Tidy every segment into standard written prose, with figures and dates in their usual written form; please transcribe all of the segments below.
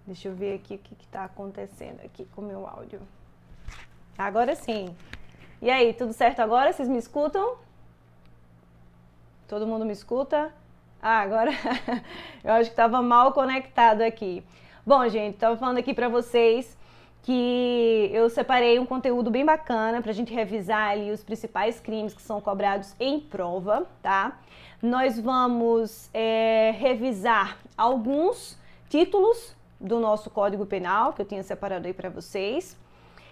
Deixa eu ver aqui o que está acontecendo aqui com o meu áudio. Agora sim. E aí, tudo certo agora? Vocês me escutam? Todo mundo me escuta? Ah, agora eu acho que estava mal conectado aqui. Bom, gente, estava falando aqui para vocês que eu separei um conteúdo bem bacana para a gente revisar ali os principais crimes que são cobrados em prova, tá? Nós vamos revisar alguns títulos do nosso Código Penal, que eu tinha separado aí para vocês.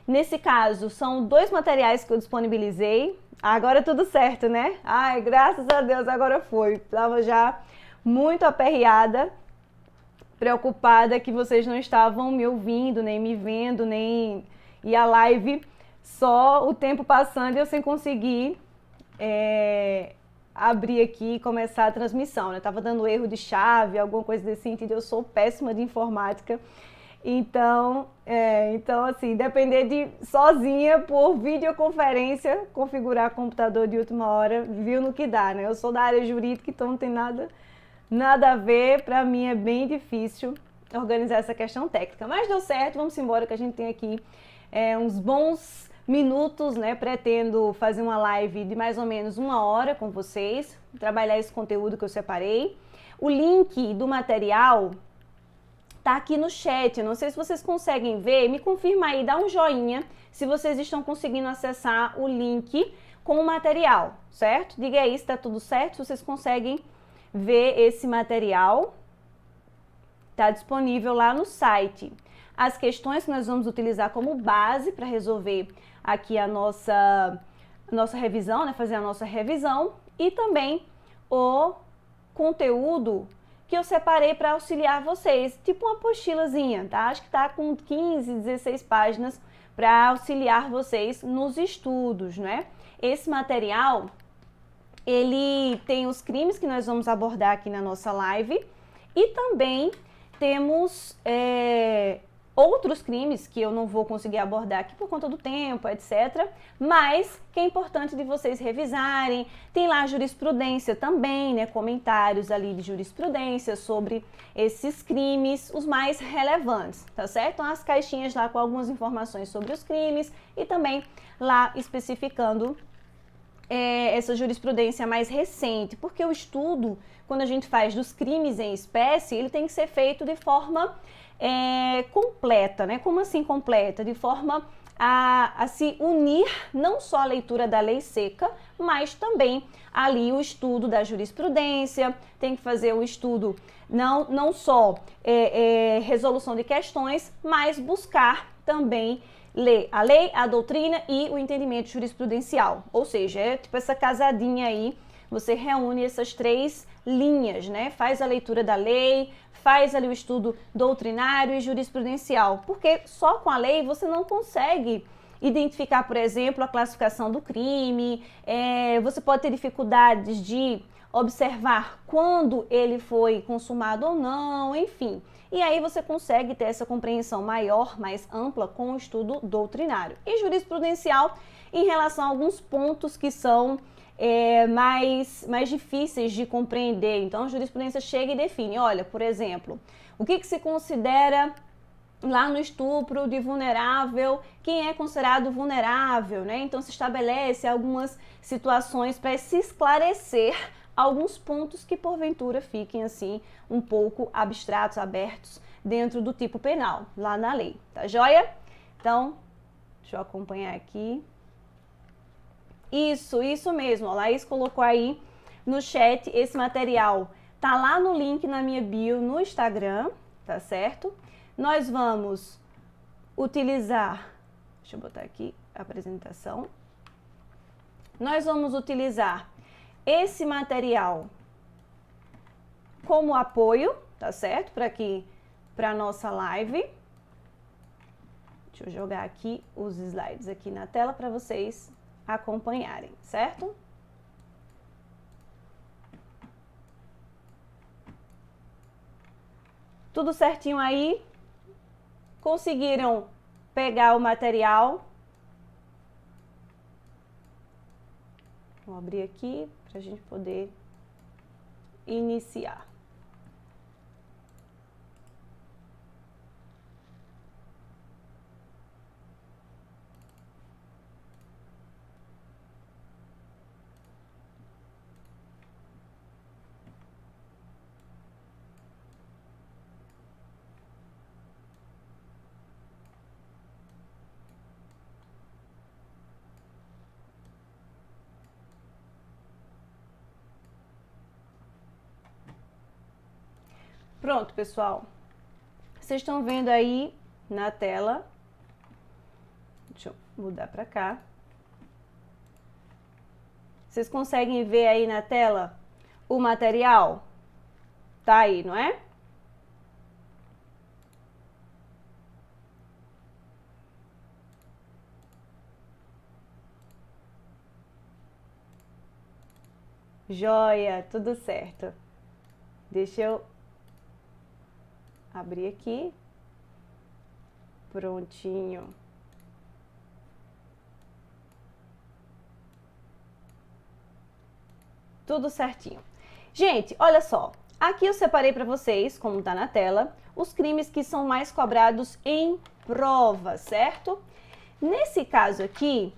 Nesse caso, são 2 materiais que eu disponibilizei. Agora tudo certo, né? Ai, graças a Deus, agora foi. Estava já muito aperreada, preocupada que vocês não estavam me ouvindo, nem me vendo, nem... E a live, só o tempo passando e eu sem conseguir abrir aqui e começar a transmissão, né? Tava dando erro de chave, alguma coisa desse sentido. Eu sou péssima de informática. Então, assim, depender de sozinha, por videoconferência, configurar computador de última hora, viu no que dá, né? Eu sou da área jurídica, então não tem nada a ver. Para mim é bem difícil organizar essa questão técnica. Mas deu certo, vamos embora que a gente tem aqui uns bons minutos, né? Pretendo fazer uma live de mais ou menos 1 hora com vocês, trabalhar esse conteúdo que eu separei. O link do material tá aqui no chat, eu não sei se vocês conseguem ver, me confirma aí, dá um joinha se vocês estão conseguindo acessar o link com o material, certo? Diga aí se tá tudo certo, se vocês conseguem ver esse material. Tá disponível lá no site. As questões que nós vamos utilizar como base para resolver aqui a nossa revisão, né? Fazer a nossa revisão, e também o conteúdo que eu separei para auxiliar vocês, tipo uma apostilazinha, tá? Acho que tá com 15, 16 páginas para auxiliar vocês nos estudos, né? Esse material, ele tem os crimes que nós vamos abordar aqui na nossa live e também temos outros crimes que eu não vou conseguir abordar aqui por conta do tempo, etc. Mas que é importante de vocês revisarem. Tem lá a jurisprudência também, né? Comentários ali de jurisprudência sobre esses crimes, os mais relevantes, tá certo? Então, as caixinhas lá com algumas informações sobre os crimes e também lá especificando essa jurisprudência mais recente, porque o estudo, quando a gente faz dos crimes em espécie, ele tem que ser feito de forma completa, né? Como assim completa? De forma a se unir não só a leitura da lei seca, mas também ali o estudo da jurisprudência, tem que fazer o estudo não só resolução de questões, mas buscar também ler a lei, a doutrina e o entendimento jurisprudencial. Ou seja, é tipo essa casadinha aí, você reúne essas 3 linhas, né? Faz a leitura da lei, faz ali o estudo doutrinário e jurisprudencial, porque só com a lei você não consegue identificar, por exemplo, a classificação do crime, você pode ter dificuldades de observar quando ele foi consumado ou não, enfim. E aí você consegue ter essa compreensão maior, mais ampla com o estudo doutrinário. E jurisprudencial em relação a alguns pontos que são mais difíceis de compreender. Então a jurisprudência chega e define, olha, por exemplo, o que se considera lá no estupro de vulnerável, quem é considerado vulnerável, né? Então se estabelece algumas situações para se esclarecer alguns pontos que porventura fiquem assim um pouco abstratos, abertos dentro do tipo penal, lá na lei, tá joia? Então, deixa eu acompanhar aqui. Isso mesmo, a Laís colocou aí no chat esse material, tá lá no link na minha bio no Instagram, tá certo? Nós vamos utilizar, deixa eu botar aqui a apresentação, nós vamos utilizar esse material como apoio, tá certo? Para a nossa live. Deixa eu jogar aqui os slides aqui na tela para vocês acompanharem, certo? Tudo certinho aí? Conseguiram pegar o material? Vou abrir aqui para a gente poder iniciar. Pronto, pessoal. Vocês estão vendo aí na tela. Deixa eu mudar para cá. Vocês conseguem ver aí na tela o material? Tá aí, não é? Joia, tudo certo. Deixa eu abrir aqui. Prontinho. Tudo certinho. Gente, olha só. Aqui eu separei para vocês, como tá na tela, os crimes que são mais cobrados em prova, certo? Nesse caso aqui,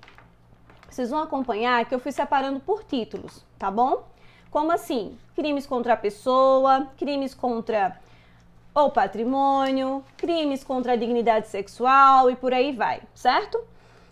vocês vão acompanhar que eu fui separando por títulos, tá bom? Como assim? Crimes contra a pessoa, crimes contra o patrimônio, crimes contra a dignidade sexual e por aí vai, certo?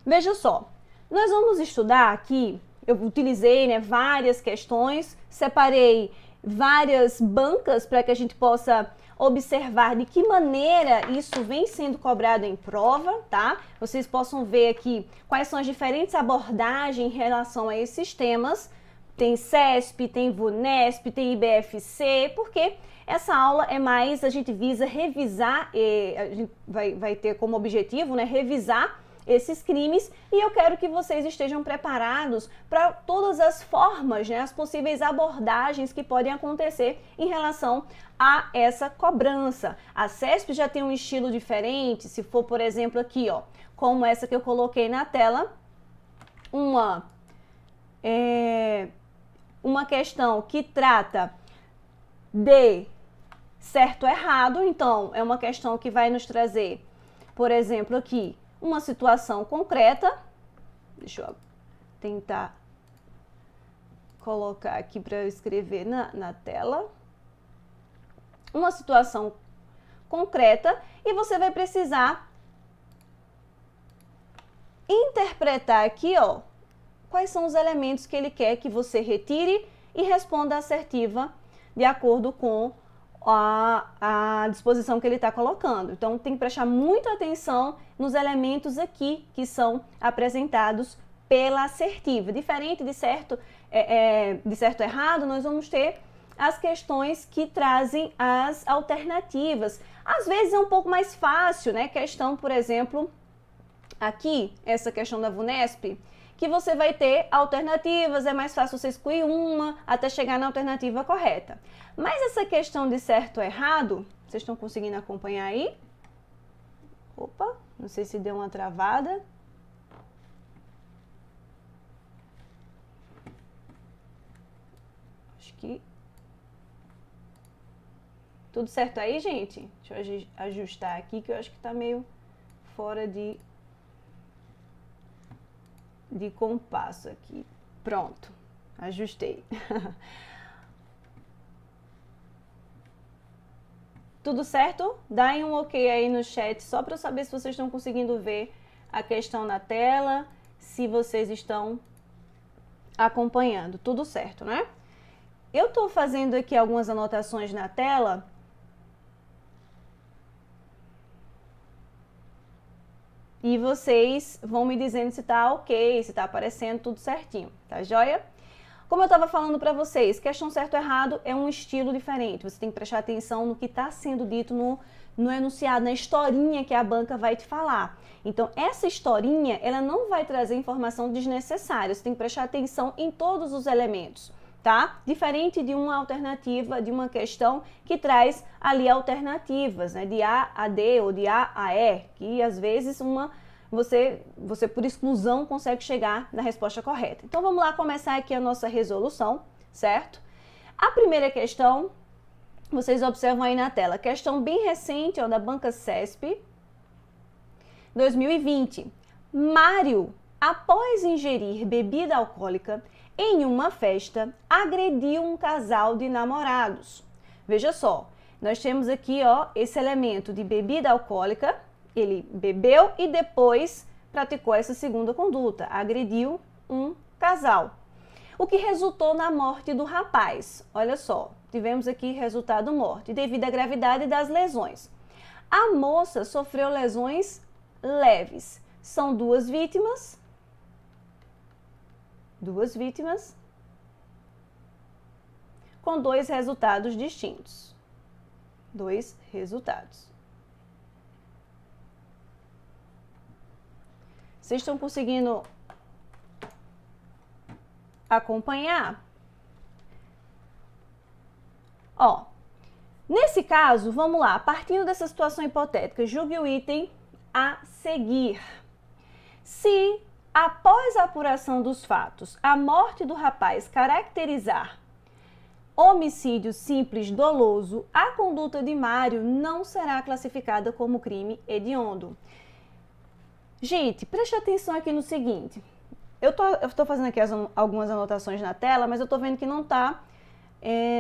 Veja só, nós vamos estudar aqui, eu utilizei, né, várias questões, separei várias bancas para que a gente possa observar de que maneira isso vem sendo cobrado em prova, tá? Vocês possam ver aqui quais são as diferentes abordagens em relação a esses temas. Tem CESP, tem VUNESP, tem IBFC, porque essa aula é mais, a gente visa revisar, a gente vai ter como objetivo, né, revisar esses crimes, e eu quero que vocês estejam preparados para todas as formas, né, as possíveis abordagens que podem acontecer em relação a essa cobrança. A CESP já tem um estilo diferente, se for, por exemplo, aqui, ó, como essa que eu coloquei na tela, uma questão que trata de certo ou errado, então é uma questão que vai nos trazer, por exemplo, aqui, uma situação concreta. Deixa eu tentar colocar aqui para eu escrever na tela. Uma situação concreta e você vai precisar interpretar aqui, ó, quais são os elementos que ele quer que você retire e responda assertiva de acordo com a disposição que ele está colocando. Então, tem que prestar muita atenção nos elementos aqui que são apresentados pela assertiva. Diferente de certo ou errado, nós vamos ter as questões que trazem as alternativas. Às vezes é um pouco mais fácil, né? Questão, por exemplo, aqui, essa questão da VUNESP, que você vai ter alternativas, é mais fácil você excluir uma até chegar na alternativa correta. Mas essa questão de certo ou errado, vocês estão conseguindo acompanhar aí? Opa, não sei se deu uma travada. Acho que... Tudo certo aí, gente? Deixa eu ajustar aqui, que eu acho que tá meio fora de compasso aqui. Pronto, ajustei. Tudo certo? Dêem um ok aí no chat, só para eu saber se vocês estão conseguindo ver a questão na tela, se vocês estão acompanhando. Tudo certo, né? Eu estou fazendo aqui algumas anotações na tela. E vocês vão me dizendo se tá ok, se tá aparecendo tudo certinho, tá joia? Como eu estava falando para vocês, questão certo ou errado é um estilo diferente. Você tem que prestar atenção no que está sendo dito no enunciado, na historinha que a banca vai te falar. Então, essa historinha, ela não vai trazer informação desnecessária. Você tem que prestar atenção em todos os elementos, tá? Diferente de uma alternativa, de uma questão que traz ali alternativas, né? De A a D ou de A a E, que às vezes você por exclusão consegue chegar na resposta correta. Então vamos lá começar aqui a nossa resolução, certo? A primeira questão, vocês observam aí na tela, questão bem recente, ó, da banca CESP, 2020. Mário, após ingerir bebida alcoólica em uma festa, agrediu um casal de namorados. Veja só, nós temos aqui, ó, esse elemento de bebida alcoólica. Ele bebeu e depois praticou essa segunda conduta, agrediu um casal. o que resultou na morte do rapaz. Olha só, tivemos aqui resultado morte, devido à gravidade das lesões. A moça sofreu lesões leves. São duas vítimas, com dois resultados distintos. Dois resultados. Vocês estão conseguindo acompanhar? Ó, nesse caso, vamos lá, partindo dessa situação hipotética, julgue o item a seguir. Se, após a apuração dos fatos, a morte do rapaz caracterizar homicídio simples doloso, a conduta de Mário não será classificada como crime hediondo. Gente, preste atenção aqui no seguinte. Eu tô fazendo aqui algumas anotações na tela, mas eu tô vendo que não tá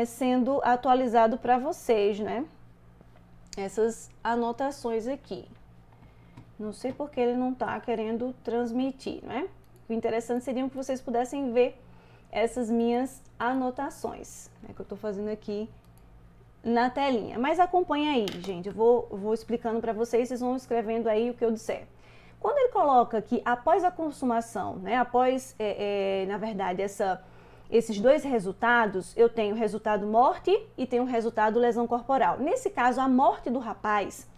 sendo atualizado para vocês, né? Essas anotações aqui. Não sei porque ele não tá querendo transmitir, né? O interessante seria que vocês pudessem ver essas minhas anotações, né, que eu tô fazendo aqui na telinha. Mas acompanha aí, gente. Eu vou explicando para vocês, vocês vão escrevendo aí o que eu disser. Quando ele coloca que após a consumação, né, na verdade, esses dois resultados, eu tenho resultado morte e tenho resultado lesão corporal. Nesse caso, a morte do rapaz,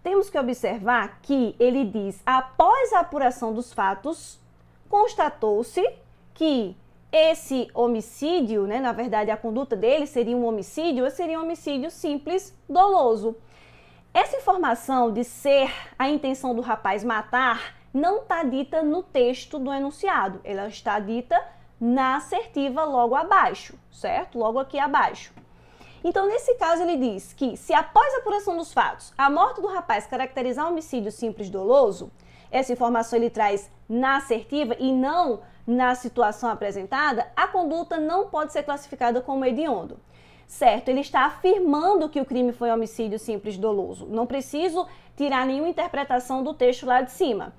temos que observar que ele diz, após a apuração dos fatos, constatou-se que esse homicídio, né, na verdade, a conduta dele seria um homicídio, ou seria um homicídio simples doloso. Essa informação de ser a intenção do rapaz matar não está dita no texto do enunciado, ela está dita na assertiva logo abaixo, certo? Logo aqui abaixo. Então, nesse caso, ele diz que se após a apuração dos fatos, a morte do rapaz caracterizar um homicídio simples doloso, essa informação ele traz na assertiva e não na situação apresentada, a conduta não pode ser classificada como hediondo. Certo, ele está afirmando que o crime foi homicídio simples doloso. Não preciso tirar nenhuma interpretação do texto lá de cima.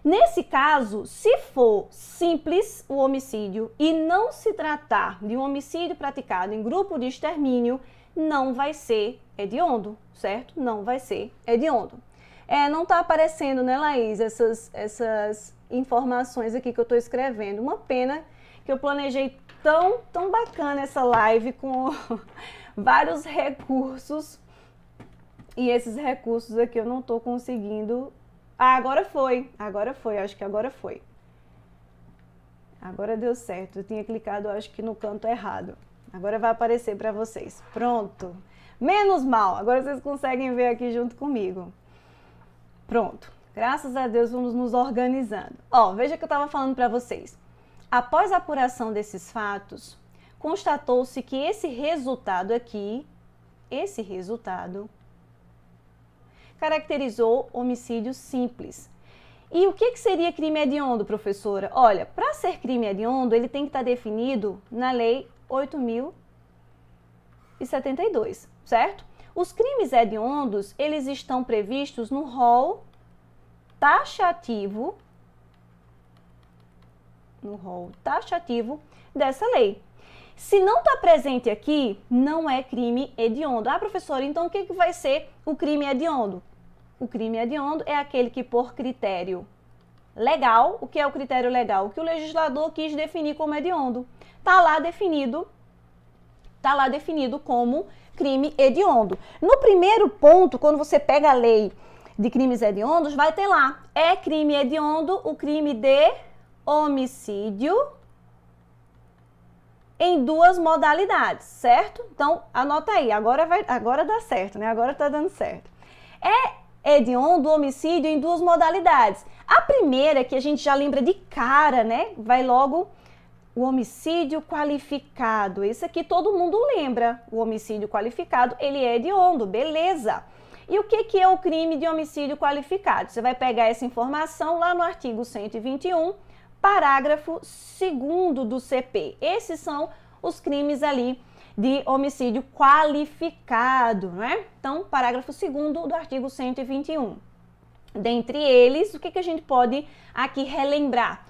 Nesse caso, se for simples o homicídio e não se tratar de um homicídio praticado em grupo de extermínio, não vai ser hediondo, certo? Não vai ser hediondo. Não está aparecendo, né, Laís, essas informações aqui que eu estou escrevendo. Uma pena que eu planejei tão bacana essa live com vários recursos e esses recursos aqui eu não estou conseguindo. Agora foi, acho que agora foi. Agora deu certo, eu tinha clicado acho que no canto errado. Agora vai aparecer para vocês. Pronto. Menos mal, agora vocês conseguem ver aqui junto comigo. Pronto. Graças a Deus vamos nos organizando. Ó, veja que eu estava falando para vocês. Após a apuração desses fatos, constatou-se que esse resultado aqui, caracterizou homicídio simples. E o que seria crime hediondo, professora? Olha, para ser crime hediondo, ele tem que estar definido na Lei 8.072, certo? Os crimes hediondos, eles estão previstos no rol taxativo, dessa lei. Se não está presente aqui, não é crime hediondo. Ah, professora, então o que vai ser o crime hediondo? O crime hediondo é aquele que, por critério legal, o que é o critério legal? O que o legislador quis definir como hediondo. Está lá definido como crime hediondo. No primeiro ponto, quando você pega a lei de crimes hediondos, vai ter lá, é crime hediondo o crime de homicídio em duas modalidades, certo? Então, anota aí, agora dá certo, né? Agora tá dando certo. É hediondo o homicídio em duas modalidades. A primeira, que a gente já lembra de cara, né? Vai logo o homicídio qualificado. Esse aqui todo mundo lembra. O homicídio qualificado, ele é hediondo, beleza. E o que é o crime de homicídio qualificado? Você vai pegar essa informação lá no artigo 121, parágrafo 2º do CP. Esses são os crimes ali de homicídio qualificado, né? Então, parágrafo 2º do artigo 121. Dentre eles, o que a gente pode aqui relembrar?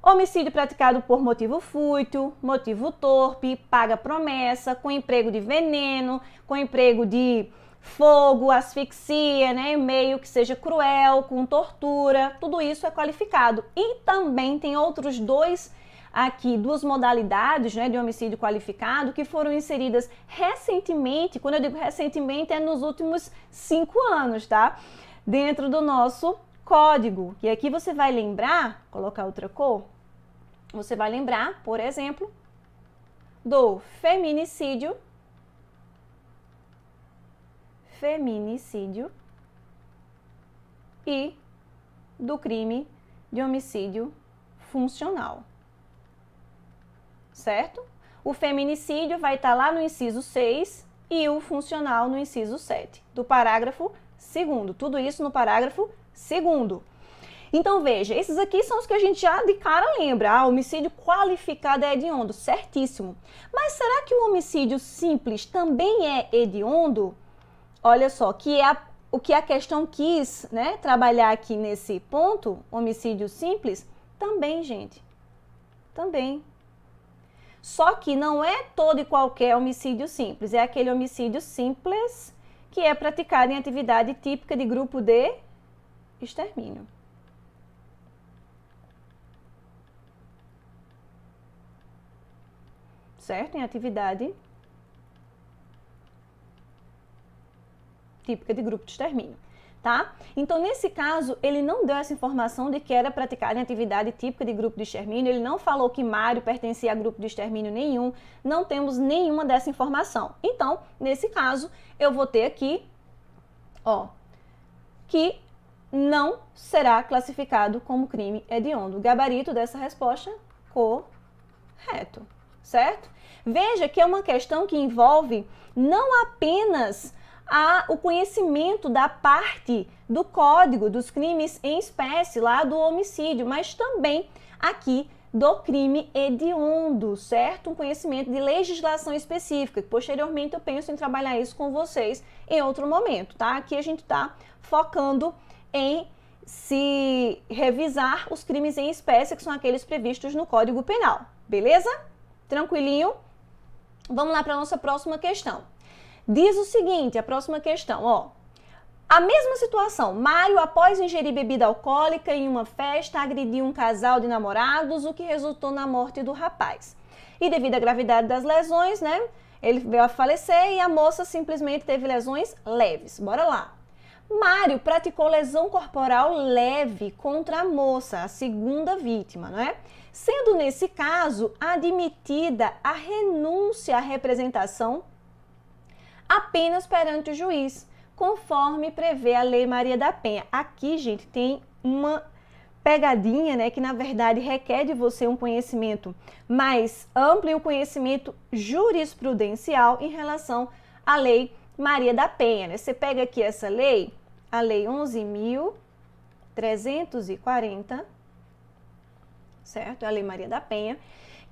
Homicídio praticado por motivo fútil, motivo torpe, paga promessa, com emprego de veneno, com emprego de fogo, asfixia, né, meio que seja cruel, com tortura, tudo isso é qualificado. E também tem outros duas modalidades, né, de homicídio qualificado que foram inseridas recentemente. Quando eu digo recentemente, é nos últimos 5 anos, tá? Dentro do nosso código. E aqui você vai lembrar, colocar outra cor, você vai lembrar, por exemplo, do feminicídio e do crime de homicídio funcional. Certo? O feminicídio vai estar lá no inciso 6 e o funcional no inciso 7 do parágrafo 2º. Tudo isso no parágrafo 2º. Então, veja, esses aqui são os que a gente já de cara lembra. Ah, homicídio qualificado é hediondo, certíssimo. Mas será que o homicídio simples também é hediondo? Olha só, o que a questão quis, né, trabalhar aqui nesse ponto, homicídio simples, também, gente, também. Só que não é todo e qualquer homicídio simples, é aquele homicídio simples que é praticado em atividade típica de grupo de extermínio. Certo? Em atividade típica de grupo de extermínio, tá? Então, nesse caso, ele não deu essa informação de que era praticado em atividade típica de grupo de extermínio, ele não falou que Mário pertencia a grupo de extermínio nenhum, não temos nenhuma dessa informação. Então, nesse caso, eu vou ter aqui, ó, que não será classificado como crime hediondo. O gabarito dessa resposta, correto, certo? Veja que é uma questão que envolve não apenas o conhecimento da parte do código dos crimes em espécie, lá do homicídio, mas também aqui do crime hediondo, certo? Um conhecimento de legislação específica, que posteriormente eu penso em trabalhar isso com vocês em outro momento, tá? Aqui a gente tá focando em se revisar os crimes em espécie, que são aqueles previstos no Código Penal, beleza? Tranquilinho? Vamos lá para a nossa próxima questão. Diz o seguinte, a próxima questão, ó. A mesma situação, Mário, após ingerir bebida alcoólica em uma festa, agrediu um casal de namorados, o que resultou na morte do rapaz. E devido à gravidade das lesões, né, ele veio a falecer e a moça simplesmente teve lesões leves. Bora lá. Mário praticou lesão corporal leve contra a moça, a segunda vítima, não é? Sendo nesse caso admitida a renúncia à representação apenas perante o juiz, conforme prevê a Lei Maria da Penha. Aqui, gente, tem uma pegadinha, né, que na verdade requer de você um conhecimento mais amplo e um conhecimento jurisprudencial em relação à Lei Maria da Penha, né? Você pega aqui essa lei, a Lei 11.340, certo? É a Lei Maria da Penha,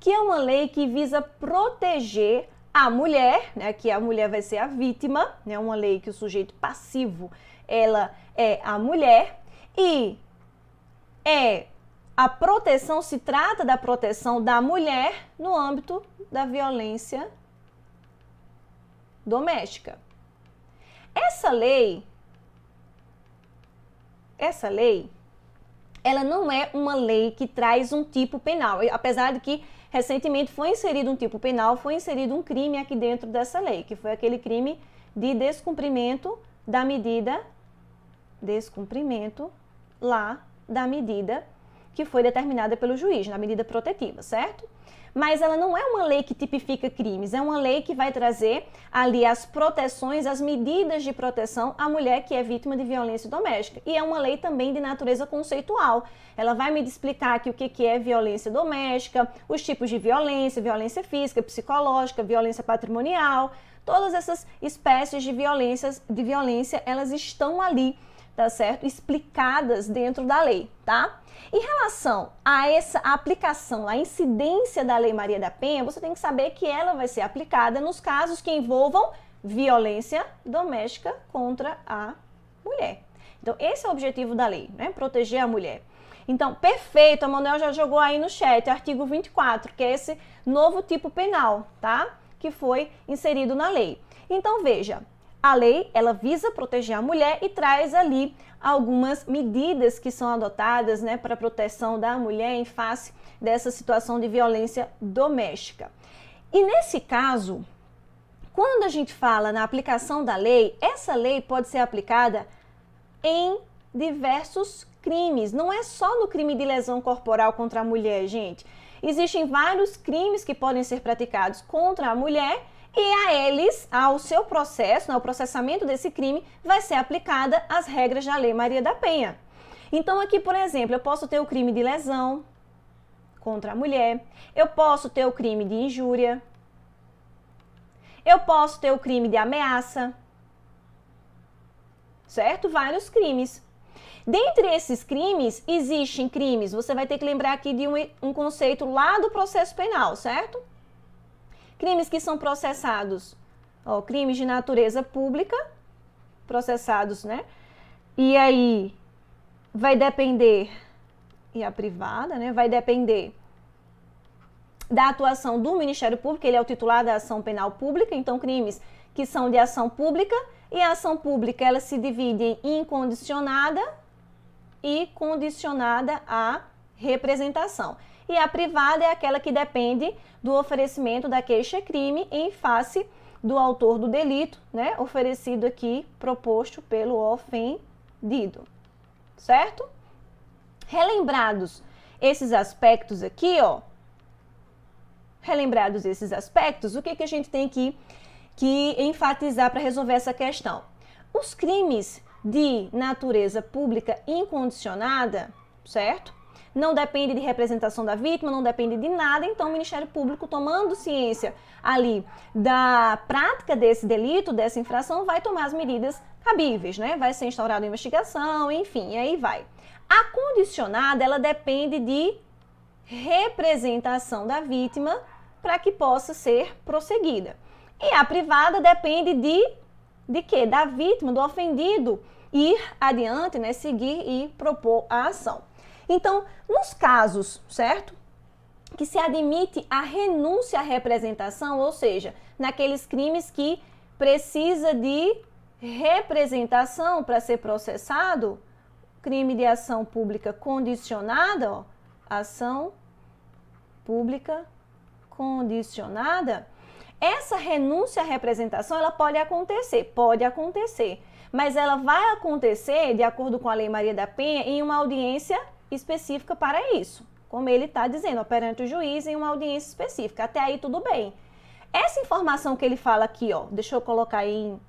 que é uma lei que visa proteger a mulher, né, que a mulher vai ser a vítima, né, uma lei que o sujeito passivo, ela é a mulher, e a proteção, se trata da proteção da mulher no âmbito da violência doméstica. Essa lei, ela não é uma lei que traz um tipo penal, apesar de que recentemente foi inserido um tipo penal, foi inserido um crime aqui dentro dessa lei, que foi aquele crime de descumprimento da medida, da medida que foi determinada pelo juiz, na medida protetiva, certo? Mas ela não é uma lei que tipifica crimes, é uma lei que vai trazer ali as proteções, as medidas de proteção à mulher que é vítima de violência doméstica. E é uma lei também de natureza conceitual. Ela vai me explicar aqui o que é violência doméstica, os tipos de violência, violência física, psicológica, violência patrimonial, todas essas espécies de violência, elas estão ali, tá certo? Explicadas dentro da lei, tá? Em relação a essa aplicação, a incidência da Lei Maria da Penha, você tem que saber que ela vai ser aplicada nos casos que envolvam violência doméstica contra a mulher. Então, esse é o objetivo da lei, né? Proteger a mulher. Então, perfeito, a Manuel já jogou aí no chat, artigo 24, que é esse novo tipo penal, tá? Que foi inserido na lei. Então, veja, a lei, ela visa proteger a mulher e traz ali algumas medidas que são adotadas, né, para proteção da mulher em face dessa situação de violência doméstica. E nesse caso, quando a gente fala na aplicação da lei, essa lei pode ser aplicada em diversos crimes. Não é só no crime de lesão corporal contra a mulher, gente. Existem vários crimes que podem ser praticados contra a mulher e a eles, ao seu processo, ao processamento desse crime, vai ser aplicada as regras da Lei Maria da Penha. Então aqui, por exemplo, eu posso ter o crime de lesão contra a mulher, eu posso ter o crime de injúria, eu posso ter o crime de ameaça, certo? Vários crimes. Dentre esses crimes, existem crimes, você vai ter que lembrar aqui de um conceito lá do processo penal, certo? Crimes que são processados, crimes de natureza pública, processados, né? E aí vai depender, e a privada, né? Vai depender da atuação do Ministério Público, ele é o titular da ação penal pública, então crimes que são de ação pública, e a ação pública ela se divide em incondicionada e condicionada à representação. E a privada é aquela que depende do oferecimento da queixa-crime em face do autor do delito, né? Oferecido aqui, proposto pelo ofendido, certo? Relembrados esses aspectos aqui, relembrados esses aspectos, o que a gente tem que enfatizar para resolver essa questão? Os crimes de natureza pública incondicionada, certo? Não depende de representação da vítima, não depende de nada, então o Ministério Público, tomando ciência ali da prática desse delito, dessa infração, vai tomar as medidas cabíveis, né? Vai ser instaurada uma investigação, enfim, e aí vai. A condicionada, ela depende de representação da vítima para que possa ser prosseguida. E a privada depende de quê? Da vítima, do ofendido, ir adiante, né? Seguir e propor a ação. Então, nos casos, certo? Que se admite a renúncia à representação, ou seja, naqueles crimes que precisa de representação para ser processado, crime de ação pública condicionada, ação pública condicionada, essa renúncia à representação, ela pode acontecer, mas ela vai acontecer, de acordo com a Lei Maria da Penha, em uma audiência específica para isso, como ele está dizendo, perante o juiz em uma audiência específica. Até aí tudo bem. Essa informação que ele fala aqui, deixa eu colocar aí em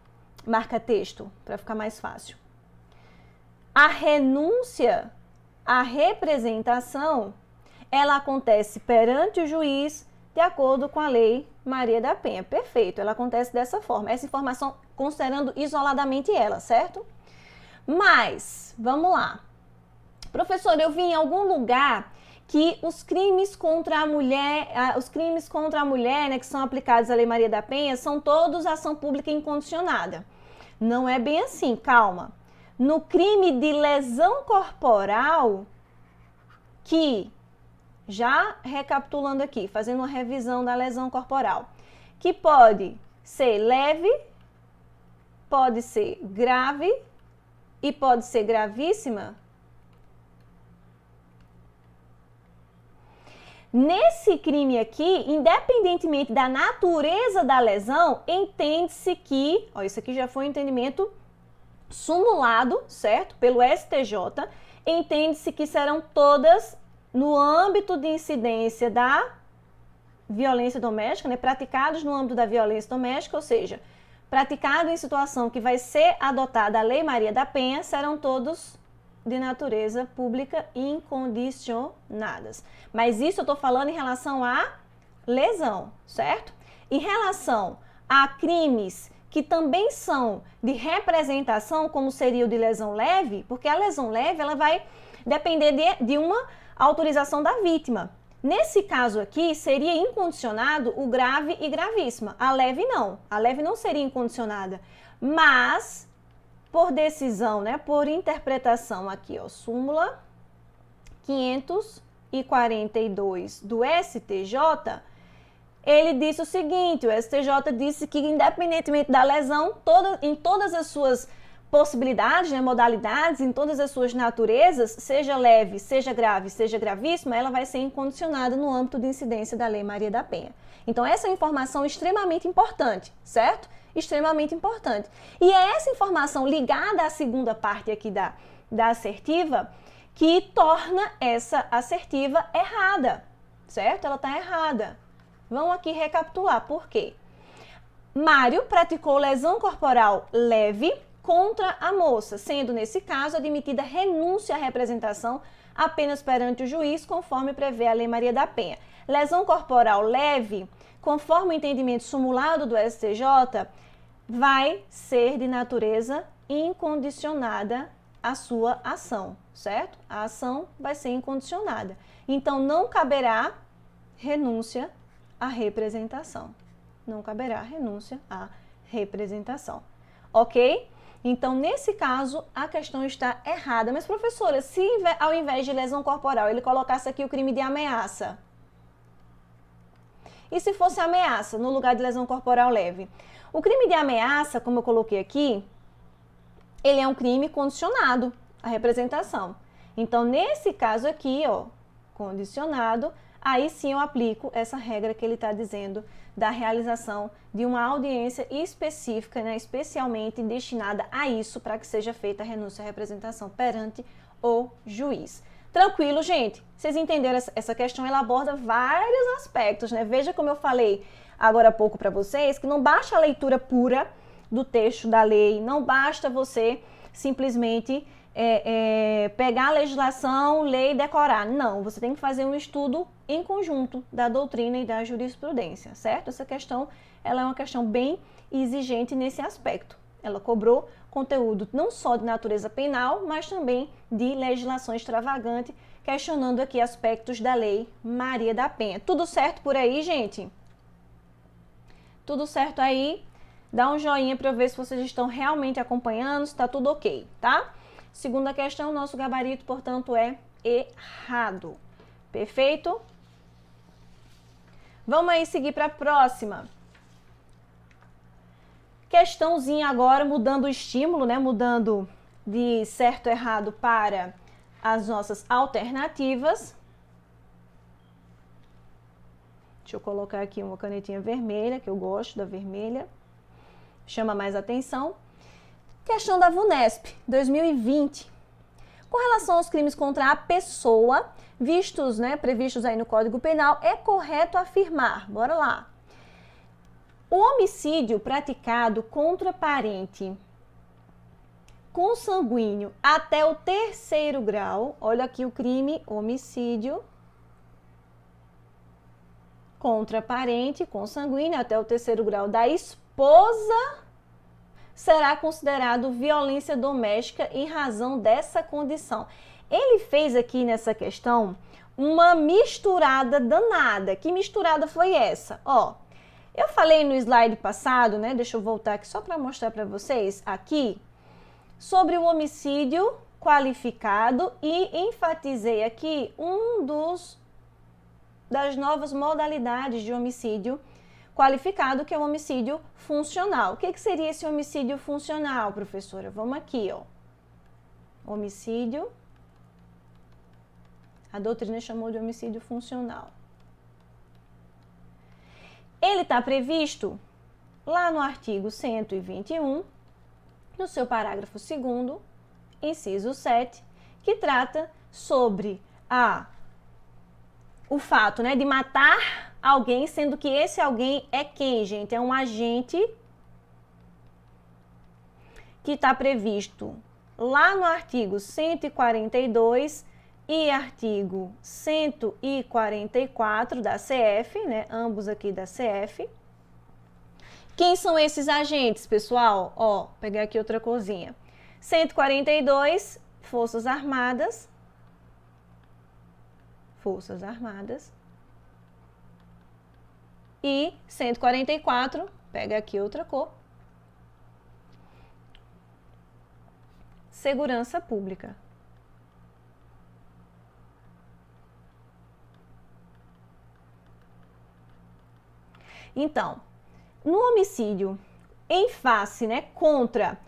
marca-texto para ficar mais fácil. A renúncia à representação, ela acontece perante o juiz de acordo com a Lei Maria da Penha. Perfeito, ela acontece dessa forma. Essa informação considerando isoladamente ela, certo? Mas, vamos lá. Professor, eu vi em algum lugar que os crimes contra a mulher, né, que são aplicados à Lei Maria da Penha, são todos ação pública incondicionada. Não é bem assim, calma. No crime de lesão corporal, que, já recapitulando aqui, fazendo uma revisão da lesão corporal, que pode ser leve, pode ser grave e pode ser gravíssima. Nesse crime aqui, independentemente da natureza da lesão, entende-se que, isso aqui já foi um entendimento sumulado, certo? Pelo STJ, entende-se que serão todas no âmbito de incidência da violência doméstica, né? Praticados no âmbito da violência doméstica, ou seja, praticado em situação que vai ser adotada a Lei Maria da Penha, serão todos de natureza pública incondicionadas. Mas isso eu estou falando em relação à lesão, certo? Em relação a crimes que também são de representação, como seria o de lesão leve, porque a lesão leve ela vai depender de uma autorização da vítima. Nesse caso aqui, seria incondicionado o grave e gravíssima. A leve não seria incondicionada, mas por decisão, né, por interpretação aqui, súmula 542 do STJ, ele disse o seguinte, o STJ disse que independentemente da lesão, em todas as suas possibilidades, né, modalidades, em todas as suas naturezas, seja leve, seja grave, seja gravíssima, ela vai ser incondicionada no âmbito de incidência da Lei Maria da Penha. Então, essa é uma informação extremamente importante, certo? Extremamente importante. E é essa informação ligada à segunda parte aqui da assertiva que torna essa assertiva errada, certo? Ela está errada. Vamos aqui recapitular por quê. Mário praticou lesão corporal leve contra a moça, sendo, nesse caso, admitida renúncia à representação apenas perante o juiz, conforme prevê a Lei Maria da Penha. Lesão corporal leve, conforme o entendimento sumulado do STJ, vai ser de natureza incondicionada a sua ação, certo? A ação vai ser incondicionada. Então, não caberá renúncia à representação. Não caberá renúncia à representação. Ok? Então, nesse caso, a questão está errada. Mas, professora, se ao invés de lesão corporal ele colocasse aqui o crime de ameaça, e se fosse ameaça no lugar de lesão corporal leve? O crime de ameaça, como eu coloquei aqui, ele é um crime condicionado à representação. Então, nesse caso aqui, ó, condicionado, aí sim eu aplico essa regra que ele está dizendo da realização de uma audiência específica, né, especialmente destinada a isso, para que seja feita a renúncia à representação perante o juiz. Tranquilo, gente? Vocês entenderam essa questão? Ela aborda vários aspectos, né? Veja como eu falei agora há pouco para vocês, que não basta a leitura pura do texto da lei, não basta você simplesmente pegar a legislação, ler e decorar. Não, você tem que fazer um estudo em conjunto da doutrina e da jurisprudência, certo? Essa questão, ela é uma questão bem exigente nesse aspecto. Ela cobrou conteúdo não só de natureza penal, mas também de legislação extravagante, questionando aqui aspectos da Lei Maria da Penha. Tudo certo por aí, gente? Tudo certo aí? Dá um joinha para eu ver se vocês estão realmente acompanhando, se está tudo ok, tá? Segunda questão, nosso gabarito, portanto, é errado. Perfeito? Vamos aí seguir para a próxima. Questãozinha agora, mudando o estímulo, né? Mudando de certo e errado para as nossas alternativas. Deixa eu colocar aqui uma canetinha vermelha, que eu gosto da vermelha. Chama mais atenção. Questão da VUNESP, 2020. Com relação aos crimes contra a pessoa, previstos aí no Código Penal, é correto afirmar, bora lá, o homicídio praticado contra parente consanguíneo até o 3º grau, olha aqui o crime, homicídio contra parente consanguíneo até o 3º grau da esposa, será considerado violência doméstica em razão dessa condição. Ele fez aqui nessa questão uma misturada danada. Que misturada foi essa? Ó, eu falei no slide passado, né? Deixa eu voltar aqui só para mostrar para vocês aqui sobre o homicídio qualificado e enfatizei aqui das novas modalidades de homicídio qualificado, que é o homicídio funcional. O que seria esse homicídio funcional, professora? Vamos aqui, ó. Homicídio, a doutrina chamou de homicídio funcional. Ele está previsto lá no artigo 121, no seu parágrafo 2º, inciso 7, que trata sobre o fato, né, de matar alguém, sendo que esse alguém é quem, gente? É um agente que está previsto lá no artigo 142 e artigo 144 da CF, né? Ambos aqui da CF. Quem são esses agentes, pessoal? Ó, pegar aqui outra corzinha. 142, Forças Armadas. Forças Armadas. E 144, pega aqui outra cor, Segurança Pública. Então, no homicídio em face, né, contra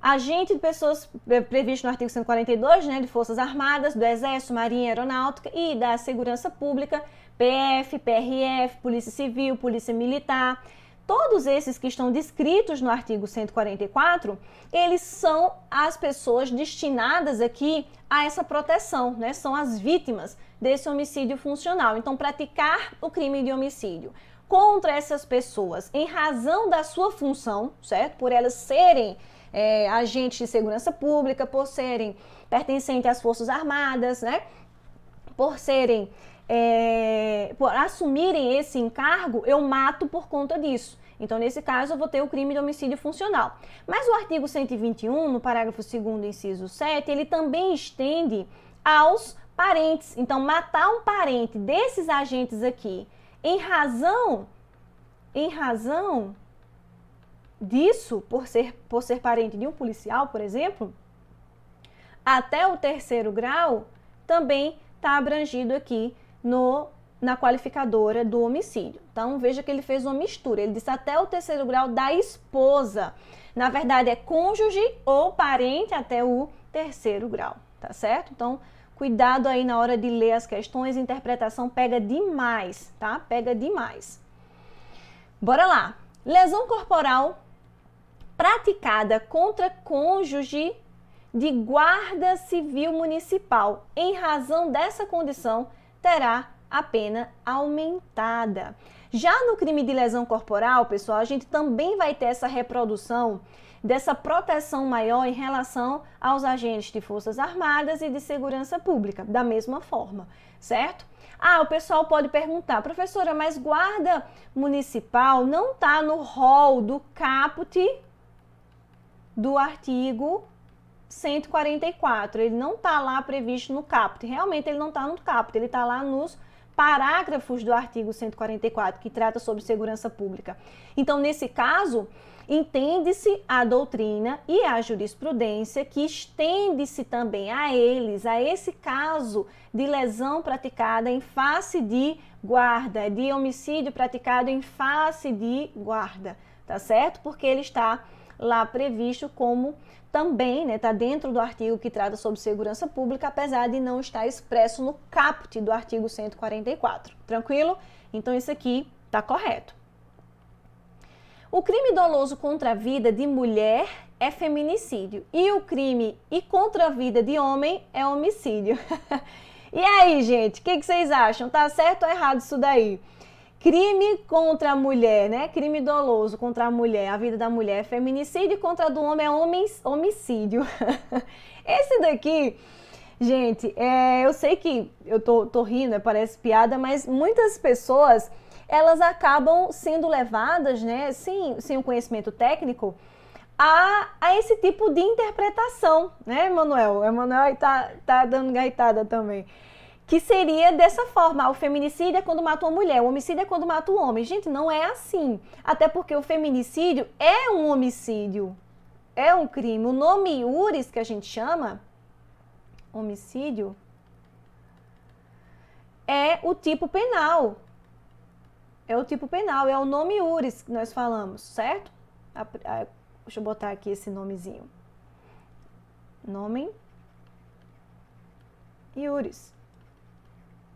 agente de pessoas previsto no artigo 142, né, de Forças Armadas, do Exército, Marinha, Aeronáutica e da Segurança Pública, PF, PRF, Polícia Civil, Polícia Militar, todos esses que estão descritos no artigo 144, eles são as pessoas destinadas aqui a essa proteção, né, são as vítimas desse homicídio funcional. Então, praticar o crime de homicídio contra essas pessoas em razão da sua função, certo? Por elas serem agentes de segurança pública, por serem pertencentes às Forças Armadas, né? Por assumirem esse encargo, eu mato por conta disso. Então, nesse caso, eu vou ter o crime de homicídio funcional. Mas o artigo 121, no parágrafo 2º, inciso 7, ele também estende aos parentes. Então, matar um parente desses agentes aqui em razão disso, por ser parente de um policial, por exemplo, até o 3º grau, também está abrangido aqui na qualificadora do homicídio. Então, veja que ele fez uma mistura. Ele disse até o 3º grau da esposa. Na verdade, é cônjuge ou parente até o 3º grau, tá certo? Então, cuidado aí na hora de ler as questões, a interpretação pega demais, tá? Pega demais. Bora lá. Lesão corporal praticada contra cônjuge de guarda civil municipal. Em razão dessa condição, terá a pena aumentada. Já no crime de lesão corporal, pessoal, a gente também vai ter essa reprodução dessa proteção maior em relação aos agentes de Forças Armadas e de Segurança Pública, da mesma forma, certo? O pessoal pode perguntar, professora, mas guarda municipal não está no rol do caput do artigo 144, ele não está lá previsto no caput, realmente ele não está no caput, ele está lá nos parágrafos do artigo 144, que trata sobre segurança pública. Então, nesse caso, entende-se a doutrina e a jurisprudência que estende-se também a eles, a esse caso de lesão praticada em face de guarda, de homicídio praticado em face de guarda, tá certo? Porque ele está lá previsto como também, né, está dentro do artigo que trata sobre segurança pública, apesar de não estar expresso no caput do artigo 144. Tranquilo? Então, isso aqui está correto. O crime doloso contra a vida de mulher é feminicídio e o crime contra a vida de homem é homicídio. E aí, gente, o que vocês acham? Tá certo ou errado isso daí? Crime contra a mulher, né? Crime doloso contra a mulher, a vida da mulher é feminicídio e contra a do homem é homicídio. Esse daqui, gente, eu sei que eu tô rindo, parece piada, mas muitas pessoas, elas acabam sendo levadas, né, sem o conhecimento técnico, a esse tipo de interpretação, né, Emanuel? O Emanuel aí tá dando gaitada também. Que seria dessa forma, o feminicídio é quando mata uma mulher, o homicídio é quando mata um homem. Gente, não é assim. Até porque o feminicídio é um homicídio, é um crime. O nome iuris, que a gente chama, homicídio, é o tipo penal. É o tipo penal, é o nome iuris que nós falamos, certo? Deixa eu botar aqui esse nomezinho. Nome iuris.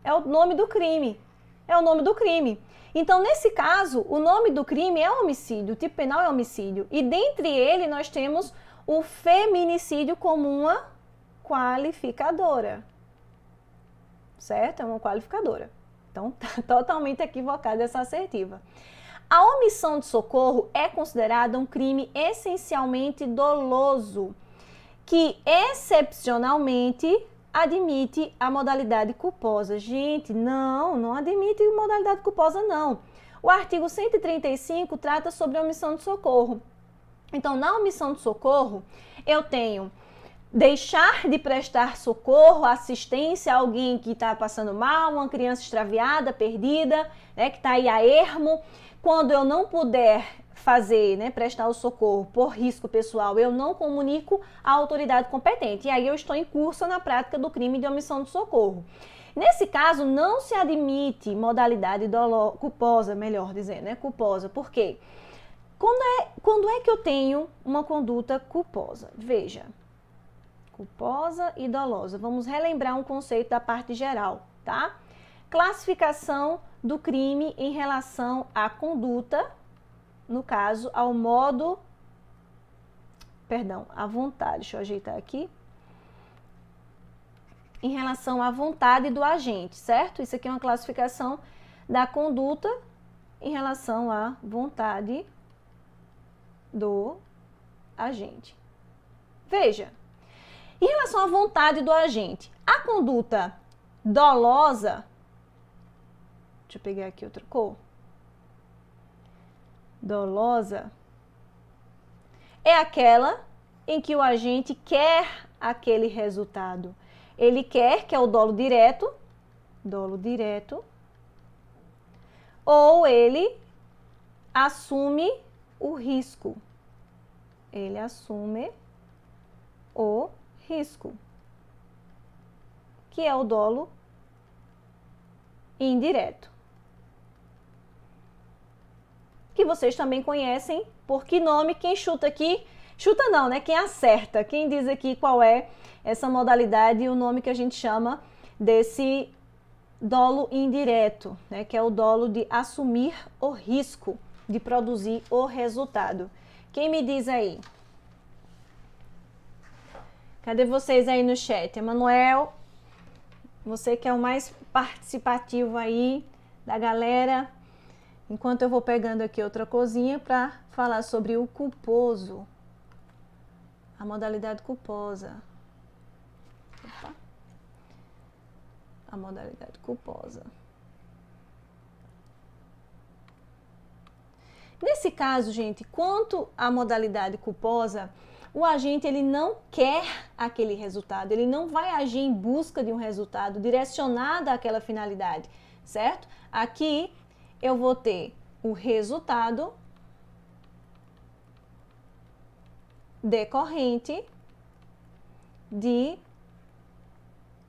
É o nome do crime. É o nome do crime. Então, nesse caso, o nome do crime é homicídio, o tipo penal é homicídio. E dentre ele, nós temos o feminicídio como uma qualificadora. Certo? É uma qualificadora. Então, tá totalmente equivocada essa assertiva. A omissão de socorro é considerada um crime essencialmente doloso, que excepcionalmente admite a modalidade culposa. Gente, não admite modalidade culposa, não. O artigo 135 trata sobre a omissão de socorro. Então, na omissão de socorro, eu tenho deixar de prestar socorro, assistência a alguém que está passando mal, uma criança extraviada, perdida, né, que está aí a ermo. Quando eu não puder fazer, né, prestar o socorro por risco pessoal, eu não comunico à autoridade competente. E aí eu estou em curso na prática do crime de omissão de socorro. Nesse caso, não se admite modalidade culposa, melhor dizendo, né? Culposa. Por quê? Quando é que eu tenho uma conduta culposa? Veja, culposa e dolosa. Vamos relembrar um conceito da parte geral, tá? Classificação do crime em relação à conduta, no caso, ao modo... Perdão, à vontade. Deixa eu ajeitar aqui. Em relação à vontade do agente, certo? Isso aqui é uma classificação da conduta em relação à vontade do agente. Veja, em relação à vontade do agente, a conduta dolosa, deixa eu pegar aqui outra cor, dolosa, é aquela em que o agente quer aquele resultado. Ele quer, que é o dolo direto, ou ele assume o risco. Ele assume o risco, que é o dolo indireto. Que vocês também conhecem, por que nome? Quem chuta aqui? Chuta não, né? Quem acerta, quem diz aqui qual é essa modalidade e o nome que a gente chama desse dolo indireto, né? Que é o dolo de assumir o risco de produzir o resultado. Quem me diz aí? Cadê vocês aí no chat? Emanuel, você que é o mais participativo aí da galera. Enquanto eu vou pegando aqui outra coisinha para falar sobre o culposo. A modalidade culposa. Opa. A modalidade culposa. Nesse caso, gente, quanto à modalidade culposa, o agente ele não quer aquele resultado, ele não vai agir em busca de um resultado direcionado àquela finalidade, certo? Aqui eu vou ter o resultado decorrente de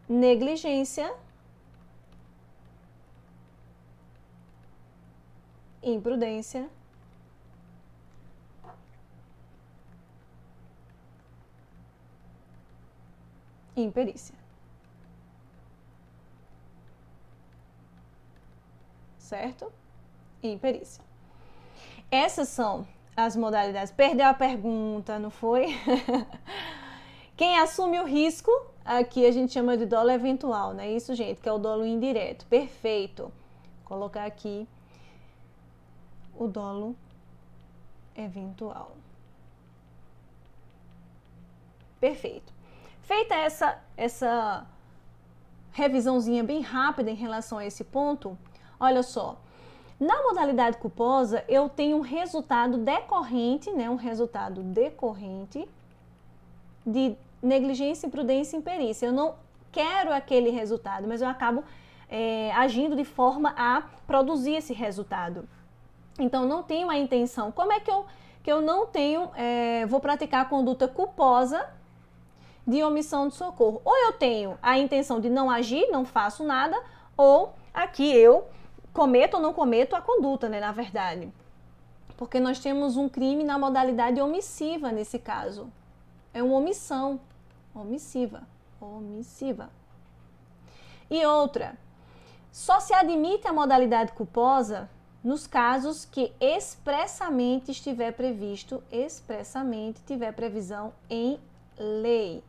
negligência, imprudência, imperícia. Certo? Imperícia. Essas são as modalidades. Perdeu a pergunta, não foi? Quem assume o risco, aqui a gente chama de dolo eventual, né? Isso, gente, que é o dolo indireto. Perfeito. Vou colocar aqui o dolo eventual. Perfeito. Feita essa revisãozinha bem rápida em relação a esse ponto, olha só, na modalidade culposa eu tenho um resultado decorrente, né, um resultado decorrente de negligência, imprudência e imperícia. Eu não quero aquele resultado, mas eu acabo agindo de forma a produzir esse resultado. Então, não tenho a intenção. Como é que eu não tenho, vou praticar a conduta culposa de omissão de socorro? Ou eu tenho a intenção de não agir, não faço nada, ou aqui eu cometo ou não cometo a conduta, né, na verdade. Porque nós temos um crime na modalidade omissiva nesse caso. É uma omissão omissiva. E outra, só se admite a modalidade culposa nos casos que expressamente tiver previsão em lei,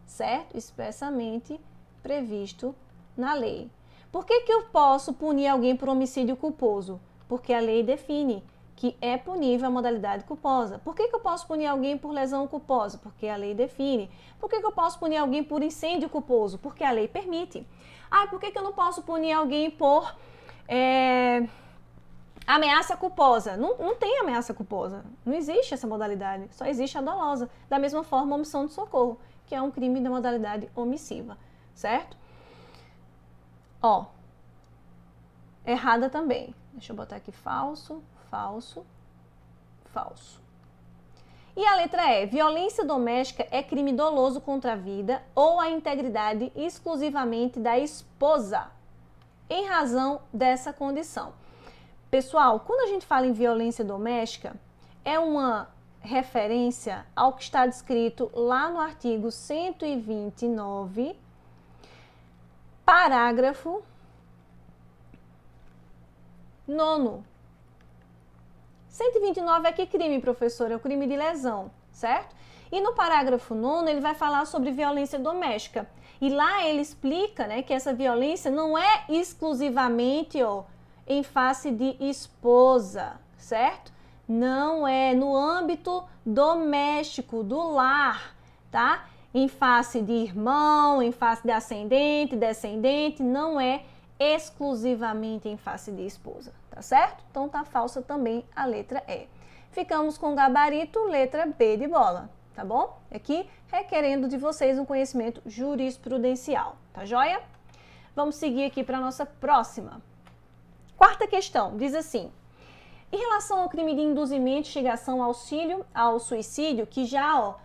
certo? Expressamente previsto na lei. Por que eu posso punir alguém por homicídio culposo? Porque a lei define que é punível a modalidade culposa. Por que eu posso punir alguém por lesão culposa? Porque a lei define. Por que eu posso punir alguém por incêndio culposo? Porque a lei permite. Por que eu não posso punir alguém por ameaça culposa? Não tem ameaça culposa. Não existe essa modalidade. Só existe a dolosa. Da mesma forma, a omissão de socorro, que é um crime da modalidade omissiva, certo? Ó, errada também. Deixa eu botar aqui falso, falso, falso. E a letra E, violência doméstica é crime doloso contra a vida ou a integridade exclusivamente da esposa, em razão dessa condição. Pessoal, quando a gente fala em violência doméstica, é uma referência ao que está descrito lá no artigo 129, parágrafo 9º. 129 é que crime, professor? É o crime de lesão, certo? E no parágrafo 9º ele vai falar sobre violência doméstica. E lá ele explica, né, que essa violência não é exclusivamente em face de esposa, certo? Não é no âmbito doméstico, do lar, tá? Em face de irmão, em face de ascendente, descendente, não é exclusivamente em face de esposa, tá certo? Então tá falsa também a letra E. Ficamos com gabarito, letra B de bola, tá bom? Aqui requerendo de vocês um conhecimento jurisprudencial, tá joia? Vamos seguir aqui para a nossa próxima. Quarta questão, diz assim: em relação ao crime de induzimento, instigação, auxílio ao suicídio, que já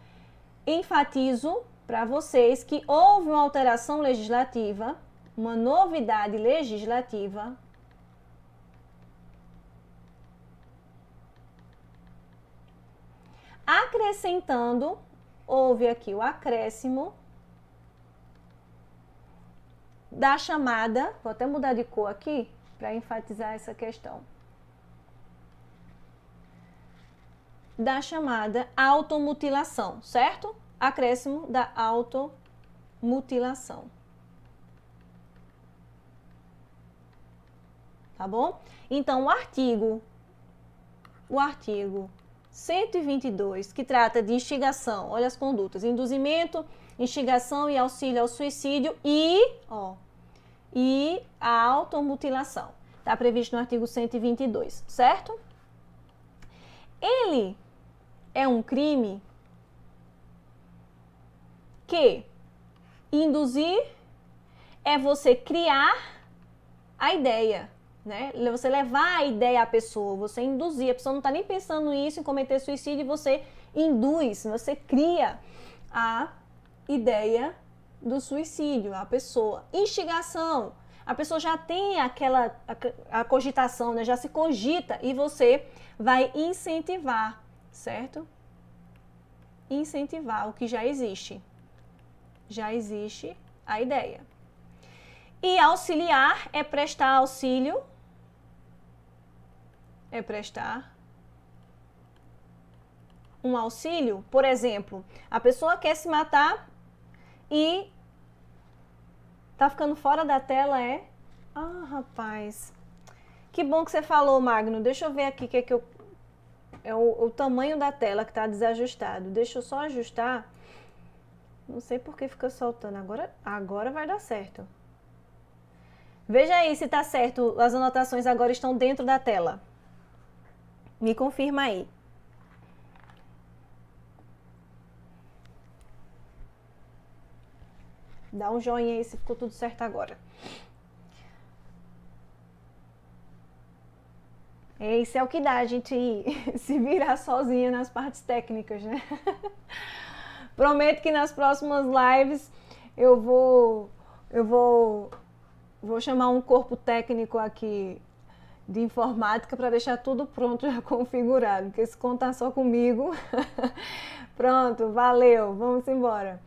enfatizo para vocês que houve uma alteração legislativa, uma novidade legislativa, acrescentando, houve aqui o acréscimo da chamada, vou até mudar de cor aqui para enfatizar essa questão, da chamada automutilação, certo? Acréscimo da automutilação. Tá bom? Então, o artigo 122, que trata de instigação, olha as condutas, induzimento, instigação e auxílio ao suicídio e a automutilação. Está previsto no artigo 122, certo? Ele é um crime que induzir é você criar a ideia, né? Você levar a ideia à pessoa, você induzir, a pessoa não está nem pensando nisso, em cometer suicídio, e você induz, você cria a ideia do suicídio, a pessoa. Instigação, a pessoa já tem a cogitação, né? Já se cogita e você vai incentivar, certo? Incentivar o que já existe. Já existe a ideia. E auxiliar é prestar auxílio, é prestar um auxílio. Por exemplo, a pessoa quer se matar e tá ficando fora da tela, Ah, rapaz, que bom que você falou, Magno. Deixa eu ver aqui é o tamanho da tela que tá desajustado. Deixa eu só ajustar. Não sei por que fica soltando. Agora vai dar certo. Veja aí se tá certo. As anotações agora estão dentro da tela. Me confirma aí. Dá um joinha aí se ficou tudo certo agora. Isso é o que dá a gente se virar sozinha nas partes técnicas, né? Prometo que nas próximas lives eu vou chamar um corpo técnico aqui de informática para deixar tudo pronto, já configurado, porque se contar só comigo, pronto, valeu, vamos embora.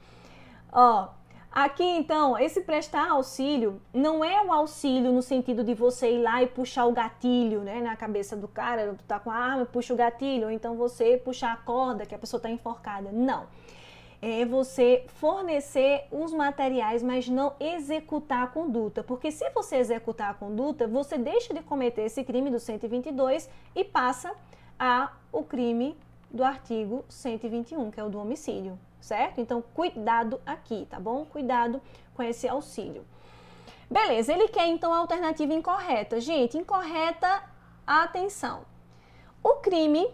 Aqui então, esse prestar auxílio não é o auxílio no sentido de você ir lá e puxar o gatilho, né, na cabeça do cara, tá com a arma, puxa o gatilho, ou então você puxar a corda que a pessoa está enforcada, não. É você fornecer os materiais, mas não executar a conduta. Porque se você executar a conduta, você deixa de cometer esse crime do 122 e passa o crime do artigo 121, que é o do homicídio, certo? Então, cuidado aqui, tá bom? Cuidado com esse auxílio. Beleza, ele quer então a alternativa incorreta. Gente, incorreta, atenção. O crime...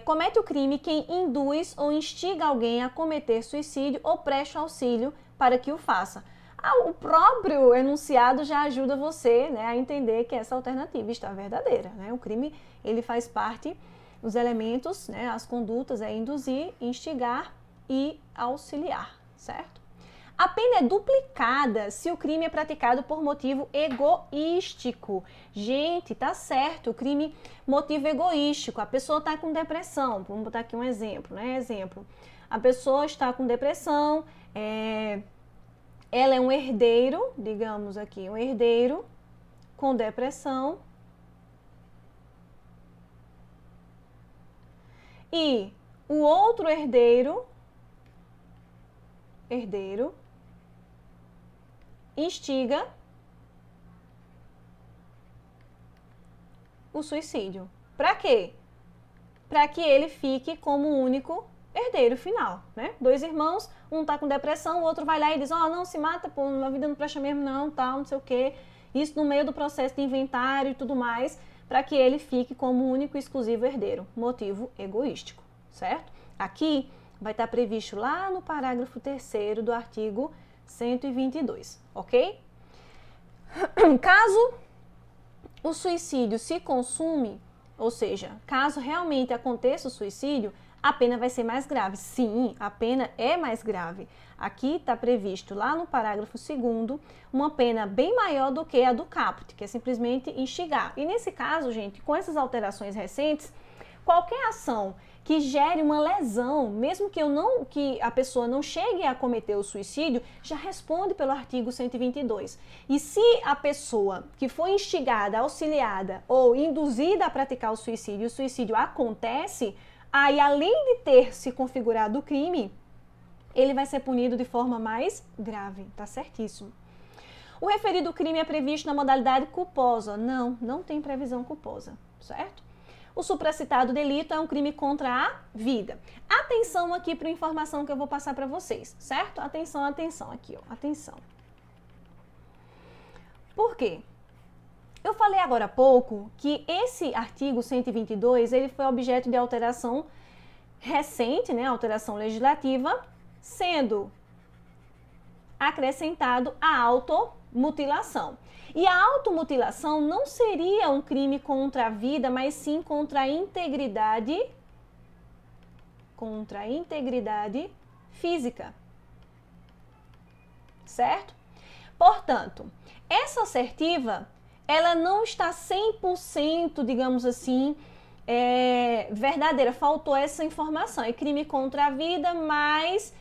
comete o crime quem induz ou instiga alguém a cometer suicídio ou presta auxílio para que o faça. O próprio enunciado já ajuda você, né, a entender que essa alternativa está verdadeira, né? O crime ele faz parte Os elementos, né, as condutas é induzir, instigar e auxiliar, certo? A pena é duplicada se o crime é praticado por motivo egoístico. Gente, tá certo, o crime motivo egoístico. A pessoa está com depressão, vamos botar aqui um exemplo, né? Exemplo, a pessoa está com depressão, ela é um herdeiro, digamos aqui, um herdeiro com depressão. E o outro herdeiro instiga o suicídio. Para quê? Para que ele fique como o único herdeiro final, né? Dois irmãos, um tá com depressão, o outro vai lá e diz, não se mata, pô, a vida não presta mesmo não, tal, não sei o quê. Isso no meio do processo de inventário e tudo mais, para que ele fique como o único e exclusivo herdeiro. Motivo egoístico, certo? Aqui vai estar previsto lá no parágrafo 3º do artigo 122, ok? Caso o suicídio se consume, ou seja, caso realmente aconteça o suicídio, a pena vai ser mais grave. Sim, a pena é mais grave. Aqui está previsto lá no parágrafo 2º uma pena bem maior do que a do caput, que é simplesmente instigar. E nesse caso, gente, com essas alterações recentes, qualquer ação que gere uma lesão, mesmo que a pessoa não chegue a cometer o suicídio, já responde pelo artigo 122. E se a pessoa que foi instigada, auxiliada ou induzida a praticar o suicídio acontece, aí além de ter se configurado o crime, ele vai ser punido de forma mais grave, tá certíssimo. O referido crime é previsto na modalidade culposa? Não tem previsão culposa, certo? O supracitado delito é um crime contra a vida. Atenção aqui para a informação que eu vou passar para vocês, certo? Atenção aqui, ó, atenção. Por quê? Eu falei agora há pouco que esse artigo 122, ele foi objeto de alteração recente, né, alteração legislativa, sendo acrescentado a automutilação. E a automutilação não seria um crime contra a vida, mas sim contra a integridade física. Certo? Portanto, essa assertiva, ela não está 100%, digamos assim, verdadeira. Faltou essa informação. É crime contra a vida, mas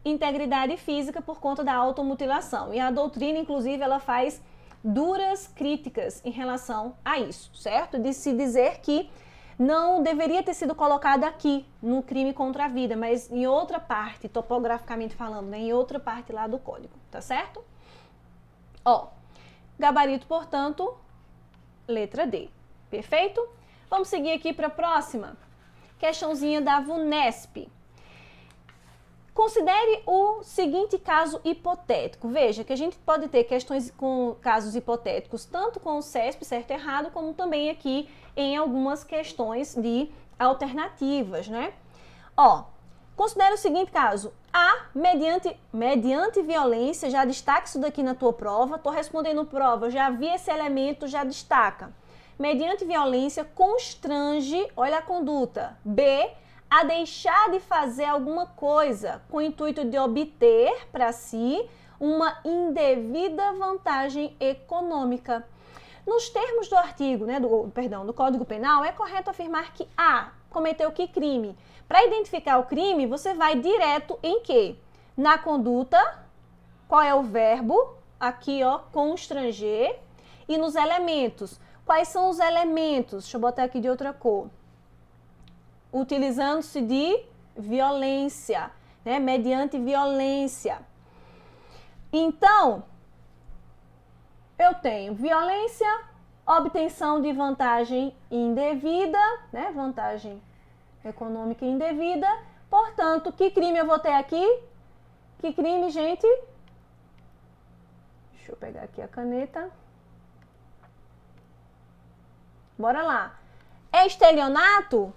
integridade física por conta da automutilação. E a doutrina, inclusive, ela faz duras críticas em relação a isso, certo? De se dizer que não deveria ter sido colocado aqui no crime contra a vida, mas em outra parte, topograficamente falando, né? Em outra parte lá do código, tá certo? Ó, gabarito, portanto, letra D. Perfeito? Vamos seguir aqui para a próxima. Questãozinha da VUNESP. Considere o seguinte caso hipotético. Veja que a gente pode ter questões com casos hipotéticos tanto com o CESP, certo e errado, como também aqui em algumas questões de alternativas, né? Ó, considere o seguinte caso. A, mediante violência, já destaca isso daqui na tua prova. Tô respondendo prova, já vi esse elemento, já destaca. Mediante violência, constrange, olha a conduta. B, a deixar de fazer alguma coisa com o intuito de obter para si uma indevida vantagem econômica. Nos termos do artigo, né, do Código Penal, é correto afirmar que A cometeu que crime? Para identificar o crime, você vai direto em quê? Na conduta, qual é o verbo? Aqui, ó, constranger. E nos elementos. Quais são os elementos? Deixa eu botar aqui de outra cor. Utilizando-se de violência, né? Mediante violência. Então, eu tenho violência, obtenção de vantagem indevida, né? Vantagem econômica indevida. Portanto, que crime eu vou ter aqui? Que crime, gente? Deixa eu pegar aqui a caneta. Bora lá. É estelionato?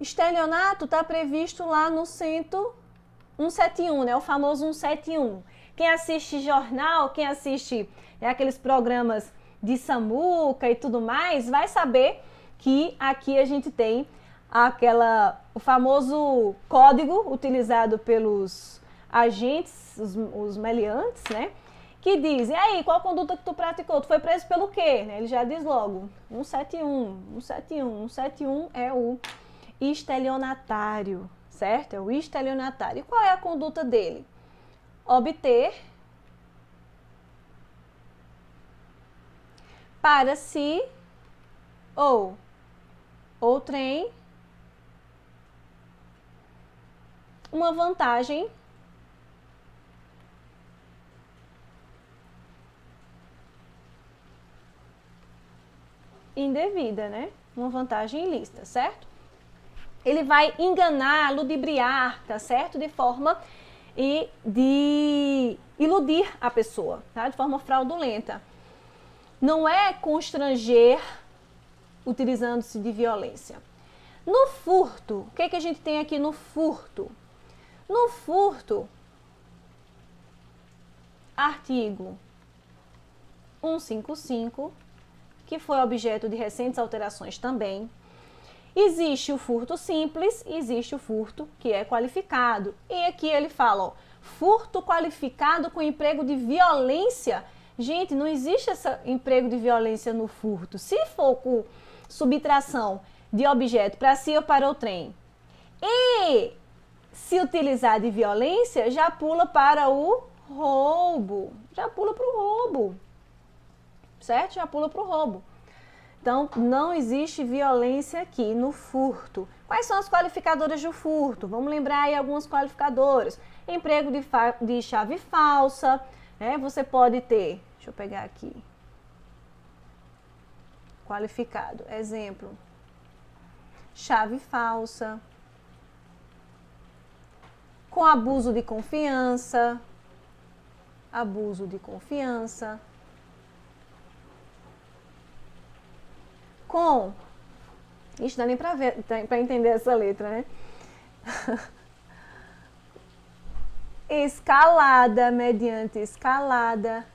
Estelionato está previsto lá no 171, né? O famoso 171. Quem assiste jornal, quem assiste aqueles programas de Samuca e tudo mais, vai saber que aqui a gente tem o famoso código utilizado pelos agentes, os meliantes, né? Que dizem, aí, qual conduta que tu praticou? Tu foi preso pelo quê? Né? Ele já diz logo, 171, 171. 171 é o estelionatário, certo? É o estelionatário. E qual é a conduta dele? Obter para si ou outrem uma vantagem indevida, né? Uma vantagem ilícita, certo? Ele vai enganar, ludibriar, tá certo? De forma de iludir a pessoa, tá? De forma fraudulenta. Não é constranger utilizando-se de violência. No furto, o que que a gente tem aqui no furto? No furto, artigo 155, que foi objeto de recentes alterações também. Existe o furto simples e existe o furto que é qualificado. E aqui ele fala, ó, furto qualificado com emprego de violência. Gente, não existe esse emprego de violência no furto. Se for com subtração de objeto para si ou para o trem e se utilizar de violência, já pula para o roubo. Já pula para o roubo. Certo? Já pula para o roubo. Então, não existe violência aqui no furto. Quais são as qualificadoras do furto? Vamos lembrar aí algumas qualificadoras. Emprego de chave falsa, né? Você pode ter, deixa eu pegar aqui, qualificado, exemplo, chave falsa, com abuso de confiança, com, isso dá nem para ver, para entender essa letra, né? Escalada, mediante escalada,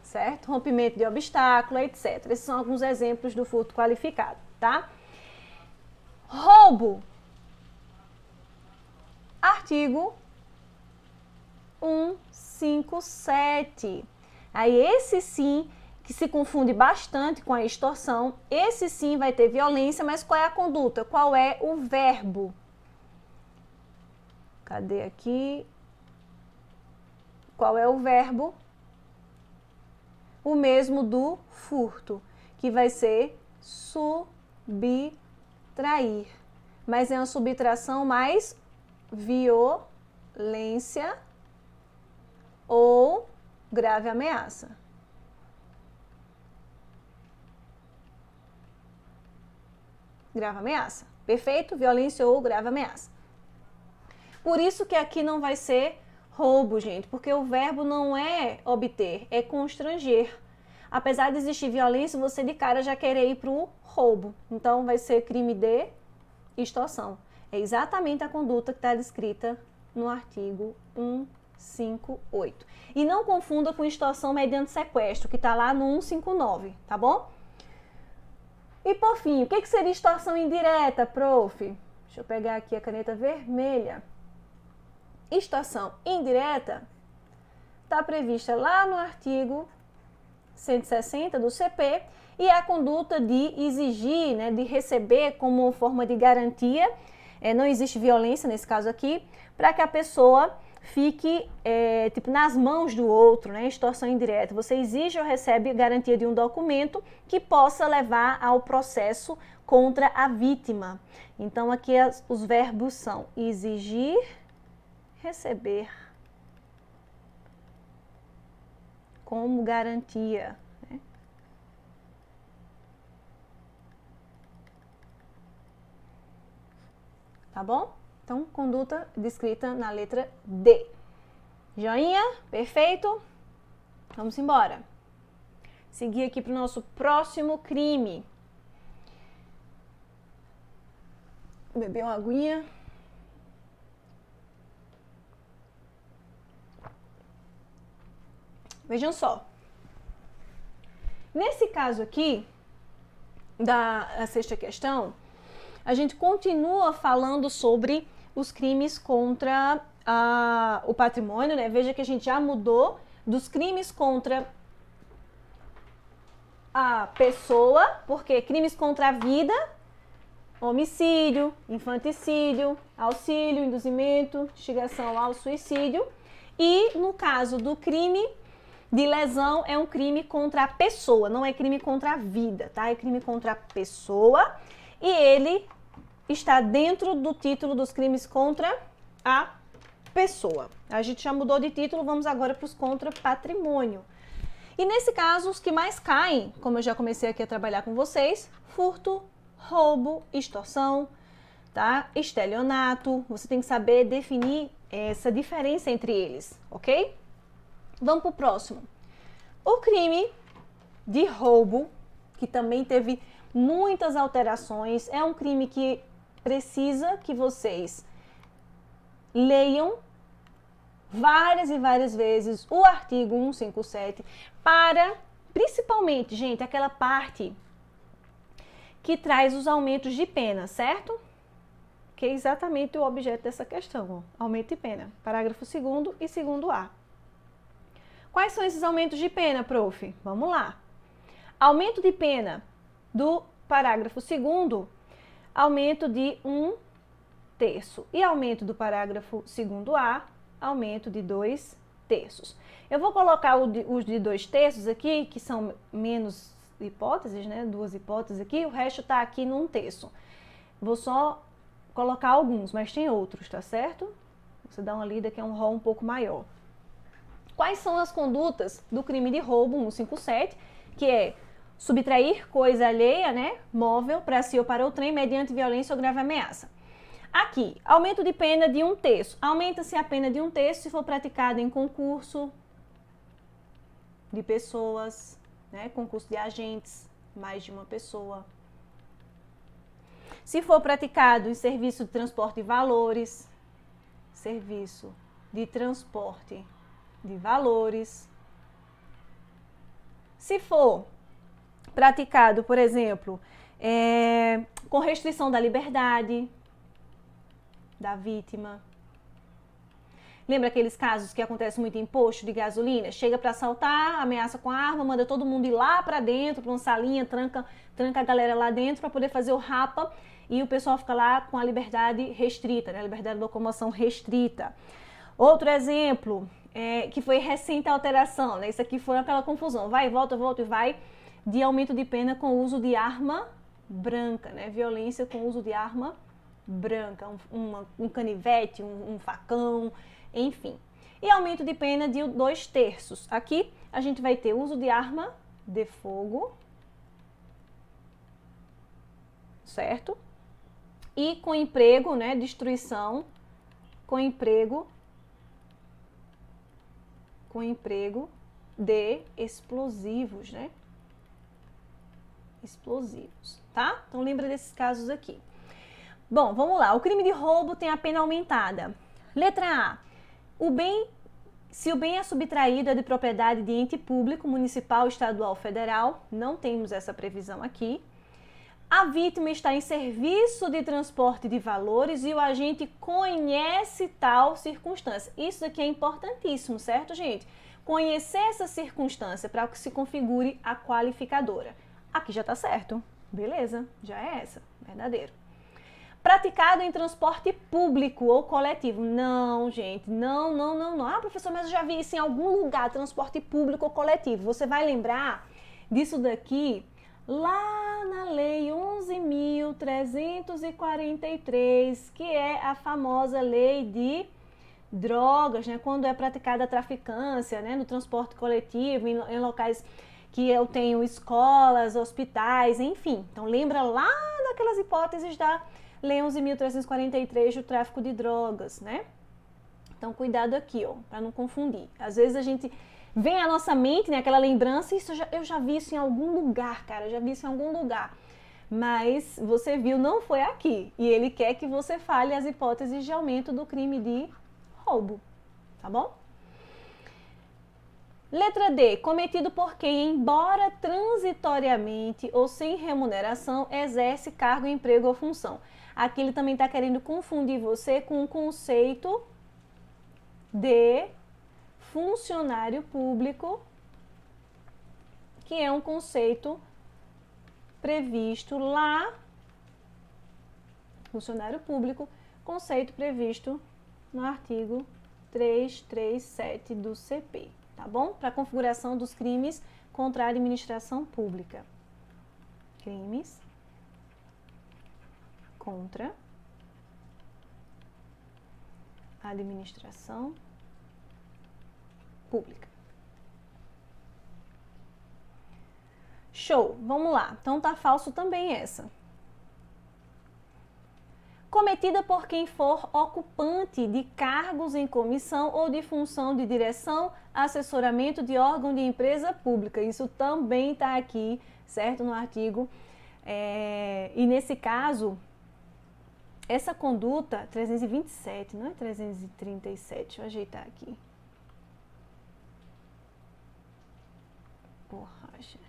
certo? Rompimento de obstáculo, etc. Esses são alguns exemplos do furto qualificado, tá? Roubo. Artigo 157. Aí esse sim, que se confunde bastante com a extorsão, esse sim vai ter violência, mas qual é a conduta? Qual é o verbo? Cadê aqui? Qual é o verbo? O mesmo do furto, que vai ser subtrair. Mas é uma subtração mais violência ou grave ameaça. Grave ameaça. Perfeito? Violência ou grave ameaça. Por isso que aqui não vai ser roubo, gente, porque o verbo não é obter, é constranger. Apesar de existir violência, você de cara já querer ir para o roubo. Então, vai ser crime de extorsão. É exatamente a conduta que está descrita no artigo 158. E não confunda com extorsão mediante sequestro, que está lá no 159, tá bom? E por fim, o que seria extorsão indireta, prof? Deixa eu pegar aqui a caneta vermelha. Extorsão indireta está prevista lá no artigo 160 do CP e a conduta de exigir, né, de receber como forma de garantia, não existe violência nesse caso aqui, para que a pessoa fique tipo nas mãos do outro, né? Extorsão indireta. Você exige ou recebe garantia de um documento que possa levar ao processo contra a vítima. Então aqui os verbos são exigir, receber como garantia. Né? Tá bom? Então, conduta descrita na letra D. Joinha? Perfeito? Vamos embora. Seguir aqui para o nosso próximo crime. Beber uma aguinha. Vejam só. Nesse caso aqui, da sexta questão, a gente continua falando sobre os crimes contra o patrimônio, né? Veja que a gente já mudou dos crimes contra a pessoa, porque crimes contra a vida, homicídio, infanticídio, auxílio, induzimento, instigação ao suicídio. E no caso do crime de lesão, é um crime contra a pessoa, não é crime contra a vida, tá? É crime contra a pessoa e ele está dentro do título dos crimes contra a pessoa. A gente já mudou de título, vamos agora para os contra patrimônio. E nesse caso, os que mais caem, como eu já comecei aqui a trabalhar com vocês, furto, roubo, extorsão, tá? Estelionato, você tem que saber definir essa diferença entre eles, ok? Vamos para o próximo. O crime de roubo, que também teve muitas alterações, é um crime que precisa que vocês leiam várias e várias vezes o artigo 157 para, principalmente, gente, aquela parte que traz os aumentos de pena, certo? Que é exatamente o objeto dessa questão, ó, aumento de pena, parágrafo 2º e 2º-A. Quais são esses aumentos de pena, prof? Vamos lá. Aumento de pena do parágrafo 2º, aumento de 1/3. E aumento do parágrafo 2º-A, aumento de 2/3. Eu vou colocar os de 2/3 aqui, que são menos hipóteses, né? 2 hipóteses aqui, o resto está aqui no 1/3. Vou só colocar alguns, mas tem outros, tá certo? Você dá uma lida que é um rol um pouco maior. Quais são as condutas do crime de roubo 157, que é subtrair coisa alheia, né, móvel, para si ou para o trem, mediante violência ou grave ameaça. Aqui, aumento de pena de 1/3. Aumenta-se a pena de 1/3 se for praticado em concurso de pessoas, né, concurso de agentes, mais de uma pessoa. Se for praticado em serviço de transporte de valores, serviço de transporte de valores. Se for praticado, por exemplo, com restrição da liberdade da vítima. Lembra aqueles casos que acontecem muito em posto de gasolina? Chega para assaltar, ameaça com a arma, manda todo mundo ir lá para dentro, para uma salinha, tranca a galera lá dentro para poder fazer o rapa e o pessoal fica lá com a liberdade restrita, né? A liberdade de locomoção restrita. Outro exemplo, que foi recente a alteração, né? Isso aqui foi aquela confusão, vai, volta e vai, de aumento de pena com uso de arma branca, né? Violência com uso de arma branca, um canivete, um facão, enfim. E aumento de pena de 2/3. Aqui a gente vai ter uso de arma de fogo, certo? E com emprego, né? Destruição, com emprego de explosivos, né? Explosivos, tá? Então lembra desses casos aqui. Bom, vamos lá. O crime de roubo tem a pena aumentada. Letra A. Se o bem é subtraído é de propriedade de ente público, municipal, estadual, federal, não temos essa previsão aqui. A vítima está em serviço de transporte de valores e o agente conhece tal circunstância. Isso aqui é importantíssimo, certo, gente? Conhecer essa circunstância para que se configure a qualificadora. Aqui já está certo. Beleza, já é essa. Verdadeiro. Praticado em transporte público ou coletivo. Não, gente, não. Ah, professor, mas eu já vi isso em algum lugar, transporte público ou coletivo. Você vai lembrar disso daqui lá na Lei 11.343, que é a famosa lei de drogas, né? Quando é praticada a traficância, né? No transporte coletivo, em locais que eu tenho escolas, hospitais, enfim. Então, lembra lá daquelas hipóteses da Lei 11.343 do tráfico de drogas, né? Então, cuidado aqui, ó, para não confundir. Às vezes a gente vem à nossa mente, né, aquela lembrança, eu já vi isso em algum lugar, cara, eu já vi isso em algum lugar. Mas você viu, não foi aqui. E ele quer que você fale as hipóteses de aumento do crime de roubo, tá bom? Letra D, cometido por quem, embora transitoriamente ou sem remuneração, exerce cargo, emprego ou função. Aqui ele também está querendo confundir você com o conceito de funcionário público, que é um conceito previsto lá, funcionário público, conceito previsto no artigo 337 do CP, tá bom? Para a configuração dos crimes contra a administração pública. Crimes contra a administração pública. Show, vamos lá. Então tá falso também essa. Cometida por quem for ocupante de cargos em comissão ou de função de direção, assessoramento de órgão de empresa pública. Isso também está aqui, certo? No artigo. E nesse caso, essa conduta, 327, não é 337, deixa eu ajeitar aqui. Borracha.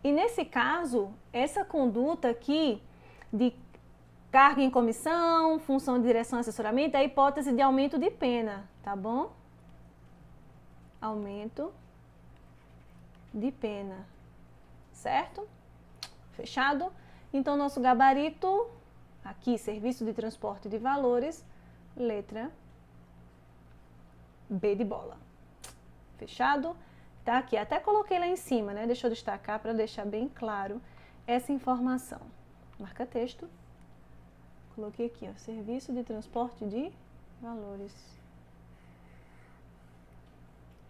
E nesse caso, essa conduta aqui de cargo em comissão, função de direção e assessoramento, é a hipótese de aumento de pena, tá bom? Aumento de pena, certo? Fechado? Então, nosso gabarito, aqui, serviço de transporte de valores, letra B de bola. Fechado? Tá aqui, até coloquei lá em cima, né? Deixa eu destacar para deixar bem claro essa informação. Marca texto. Coloquei aqui, ó, serviço de transporte de valores.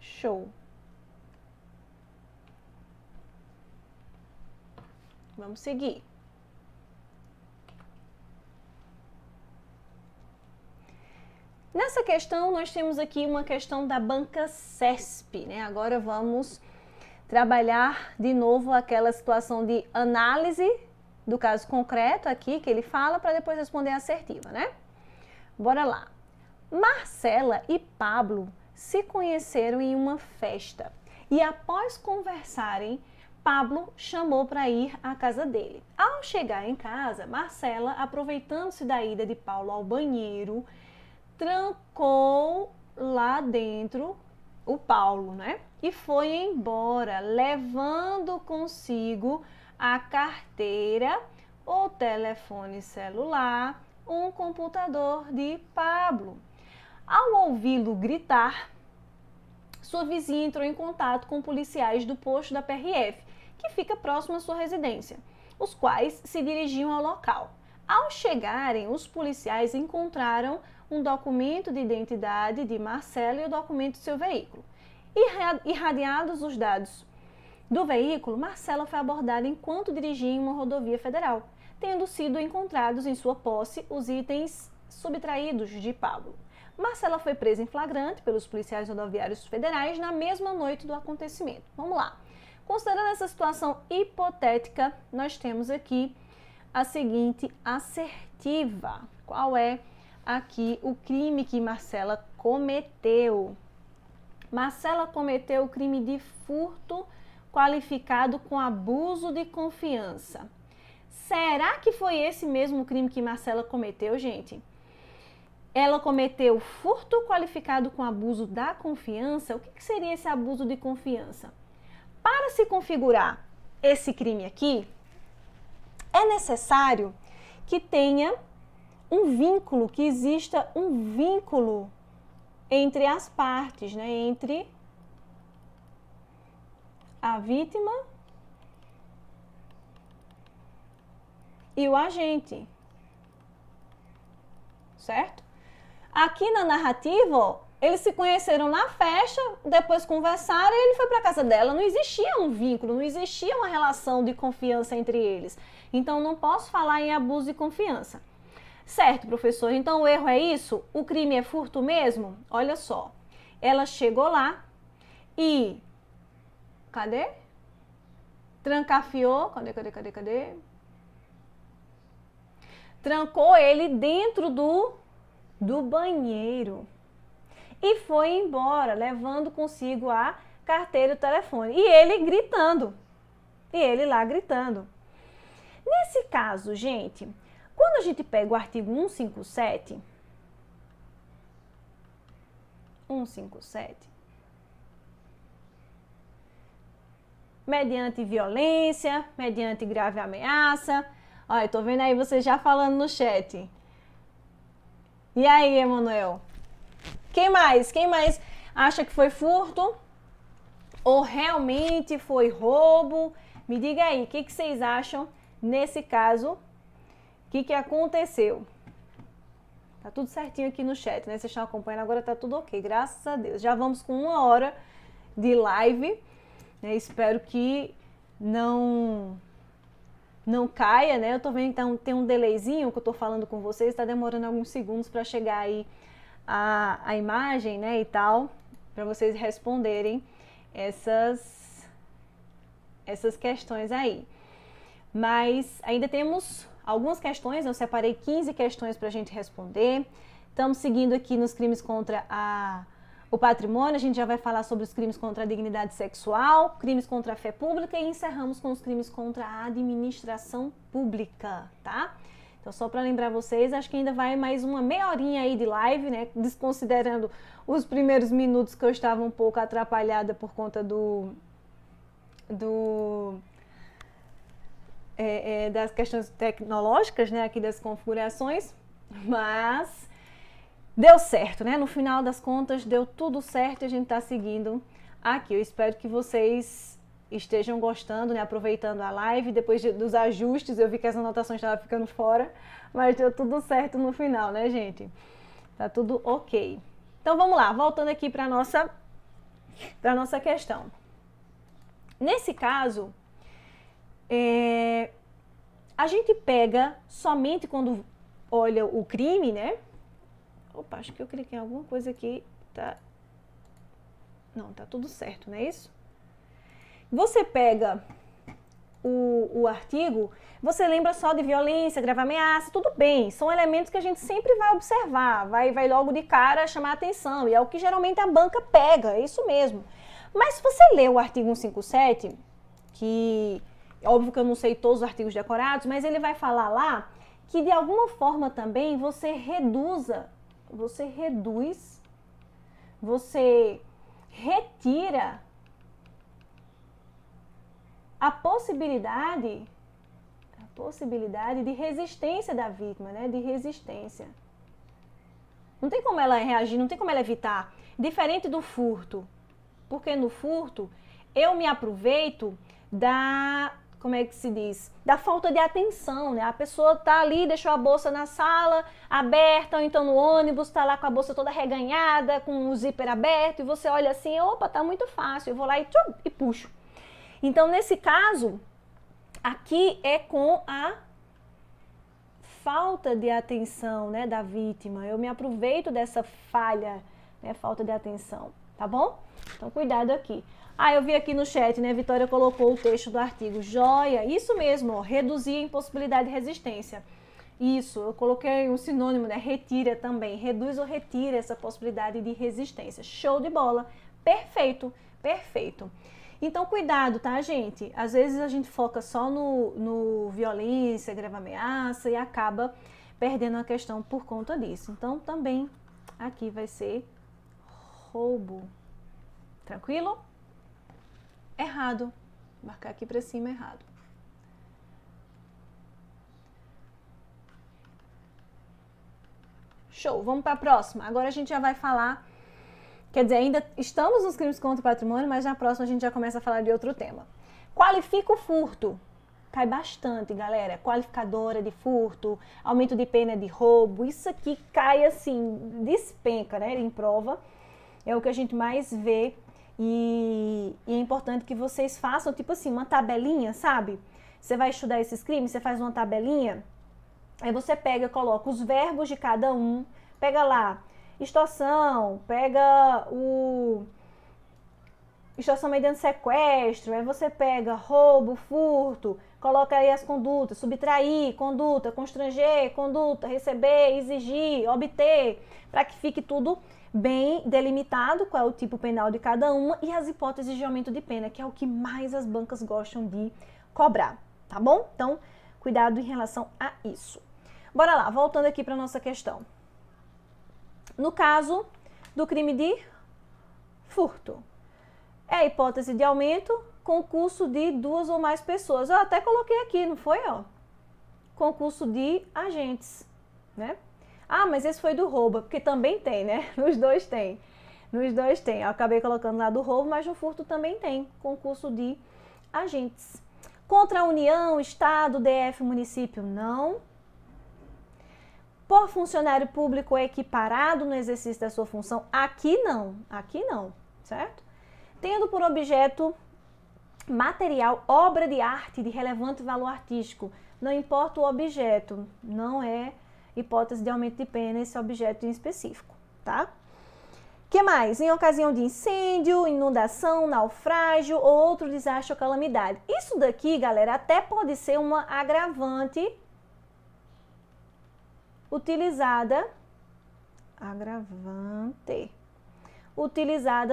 Show. Vamos seguir. Nessa questão, nós temos aqui uma questão da banca CESP, né? Agora vamos trabalhar de novo aquela situação de análise do caso concreto aqui que ele fala para depois responder a assertiva, né? Bora lá. Marcela e Pablo se conheceram em uma festa e após conversarem, Pablo chamou para ir à casa dele. Ao chegar em casa, Marcela, aproveitando-se da ida de Paulo ao banheiro, trancou lá dentro o Paulo, né? E foi embora, levando consigo a carteira, o telefone celular, um computador de Pablo. Ao ouvi-lo gritar, sua vizinha entrou em contato com policiais do posto da PRF, que fica próximo à sua residência, os quais se dirigiam ao local. Ao chegarem, os policiais encontraram um documento de identidade de Marcela e o documento de seu veículo. Irradiados os dados do veículo, Marcela foi abordada enquanto dirigia em uma rodovia federal, tendo sido encontrados em sua posse os itens subtraídos de Pablo. Marcela foi presa em flagrante pelos policiais rodoviários federais na mesma noite do acontecimento. Vamos lá. Considerando essa situação hipotética, nós temos aqui a seguinte assertiva. Qual é aqui o crime que Marcela cometeu? Marcela cometeu o crime de furto qualificado com abuso de confiança. Será que foi esse mesmo crime que Marcela cometeu, gente? Ela cometeu furto qualificado com abuso da confiança. O que seria esse abuso de confiança? Para se configurar esse crime aqui, é necessário que tenha um vínculo, que exista um vínculo entre as partes, né? Entre a vítima e o agente, certo? Aqui na narrativa, ó, eles se conheceram na festa, depois conversaram e ele foi para casa dela. Não existia um vínculo, não existia uma relação de confiança entre eles. Então, não posso falar em abuso de confiança. Certo, professor, então o erro é isso? O crime é furto mesmo? Olha só, ela chegou lá e Cadê? Trancafiou. Cadê? Trancou ele dentro do banheiro. E foi embora, levando consigo a carteira e o telefone. E ele gritando. E ele lá gritando. Nesse caso, gente, quando a gente pega o artigo 157, mediante violência, mediante grave ameaça. Olha, tô vendo aí você já falando no chat. E aí, Emanuel? Quem mais acha que foi furto? Ou realmente foi roubo? Me diga aí, o que vocês acham nesse caso? O que aconteceu? Tá tudo certinho aqui no chat, né? Vocês estão acompanhando, agora tá tudo ok, graças a Deus. Já vamos com 1 hora de live, né? Espero que não caia, né? Eu tô vendo que tem um delayzinho que eu tô falando com vocês, tá demorando alguns segundos para chegar aí a imagem, né, e tal, para vocês responderem essas questões aí. Mas ainda temos algumas questões, eu separei 15 questões para a gente responder. Estamos seguindo aqui nos crimes contra o patrimônio, a gente já vai falar sobre os crimes contra a dignidade sexual, crimes contra a fé pública e encerramos com os crimes contra a administração pública, tá? Então, só para lembrar vocês, acho que ainda vai mais uma meia horinha aí de live, né? Desconsiderando os primeiros minutos que eu estava um pouco atrapalhada por conta das questões tecnológicas, né? Aqui das configurações, mas deu certo, né? No final das contas, deu tudo certo e a gente está seguindo aqui. Eu espero que vocês estejam gostando, né? Aproveitando a live. Depois dos ajustes, eu vi que as anotações estavam ficando fora, mas deu tudo certo no final, né, gente? Tá tudo ok. Então, vamos lá. Voltando aqui para nossa questão. Nesse caso, a gente pega somente quando olha o crime, né? Opa, acho que eu cliquei em alguma coisa aqui. Tá. Não, tá tudo certo, não é isso? Você pega o artigo, você lembra só de violência, grave ameaça, tudo bem. São elementos que a gente sempre vai observar, vai logo de cara chamar a atenção. E é o que geralmente a banca pega, é isso mesmo. Mas se você lê o artigo 157, que óbvio que eu não sei todos os artigos decorados, mas ele vai falar lá que de alguma forma também você retira a possibilidade de resistência da vítima, né? De resistência. Não tem como ela reagir, não tem como ela evitar. Diferente do furto. Porque no furto, eu me aproveito como é que se diz? Da falta de atenção, né? A pessoa tá ali, deixou a bolsa na sala, aberta, ou então no ônibus, tá lá com a bolsa toda reganhada, com o zíper aberto, e você olha assim, opa, tá muito fácil, eu vou lá e puxo. Então, nesse caso, aqui é com a falta de atenção, né, da vítima. Eu me aproveito dessa falha, né, falta de atenção, tá bom? Então, cuidado aqui. Eu vi aqui no chat, né, Vitória colocou o texto do artigo. Joia, isso mesmo, ó, reduzir a impossibilidade de resistência. Isso, eu coloquei um sinônimo, né, retira também. Reduz ou retira essa possibilidade de resistência. Show de bola, perfeito, perfeito. Então, cuidado, tá, gente? Às vezes a gente foca só no violência, grave ameaça e acaba perdendo a questão por conta disso. Então, também aqui vai ser roubo. Tranquilo? Errado. Vou marcar aqui para cima, errado. Show, vamos para a próxima. Agora a gente já vai falar... Quer dizer, ainda estamos nos crimes contra o patrimônio, mas na próxima a gente já começa a falar de outro tema. Qualifica o furto. Cai bastante, galera. Qualificadora de furto, aumento de pena de roubo. Isso aqui cai assim, despenca, né? Em prova. É o que a gente mais vê. E é importante que vocês façam, tipo assim, uma tabelinha, sabe? Você vai estudar esses crimes, você faz uma tabelinha. Aí você pega, coloca os verbos de cada um. Pega lá. Extorsão, pega extorsão mediante sequestro, aí você pega roubo, furto, coloca aí as condutas, subtrair, conduta, constranger, conduta, receber, exigir, obter, para que fique tudo bem delimitado, qual é o tipo penal de cada uma e as hipóteses de aumento de pena, que é o que mais as bancas gostam de cobrar, tá bom? Então, cuidado em relação a isso. Bora lá, voltando aqui para nossa questão. No caso do crime de furto, é a hipótese de aumento, concurso de 2 ou mais pessoas. Eu até coloquei aqui, não foi, ó? Concurso de agentes, né? Ah, mas esse foi do roubo, porque também tem, né? Nos dois tem. Nos dois tem. Eu acabei colocando lá do roubo, mas no furto também tem concurso de agentes. Contra a União, Estado, DF, município, não. Por funcionário público equiparado no exercício da sua função, aqui não, certo? Tendo por objeto material, obra de arte de relevante valor artístico, não importa o objeto, não é hipótese de aumento de pena esse objeto em específico, tá? Que mais? Em ocasião de incêndio, inundação, naufrágio ou outro desastre ou calamidade. Isso daqui, galera, até pode ser uma agravante utilizada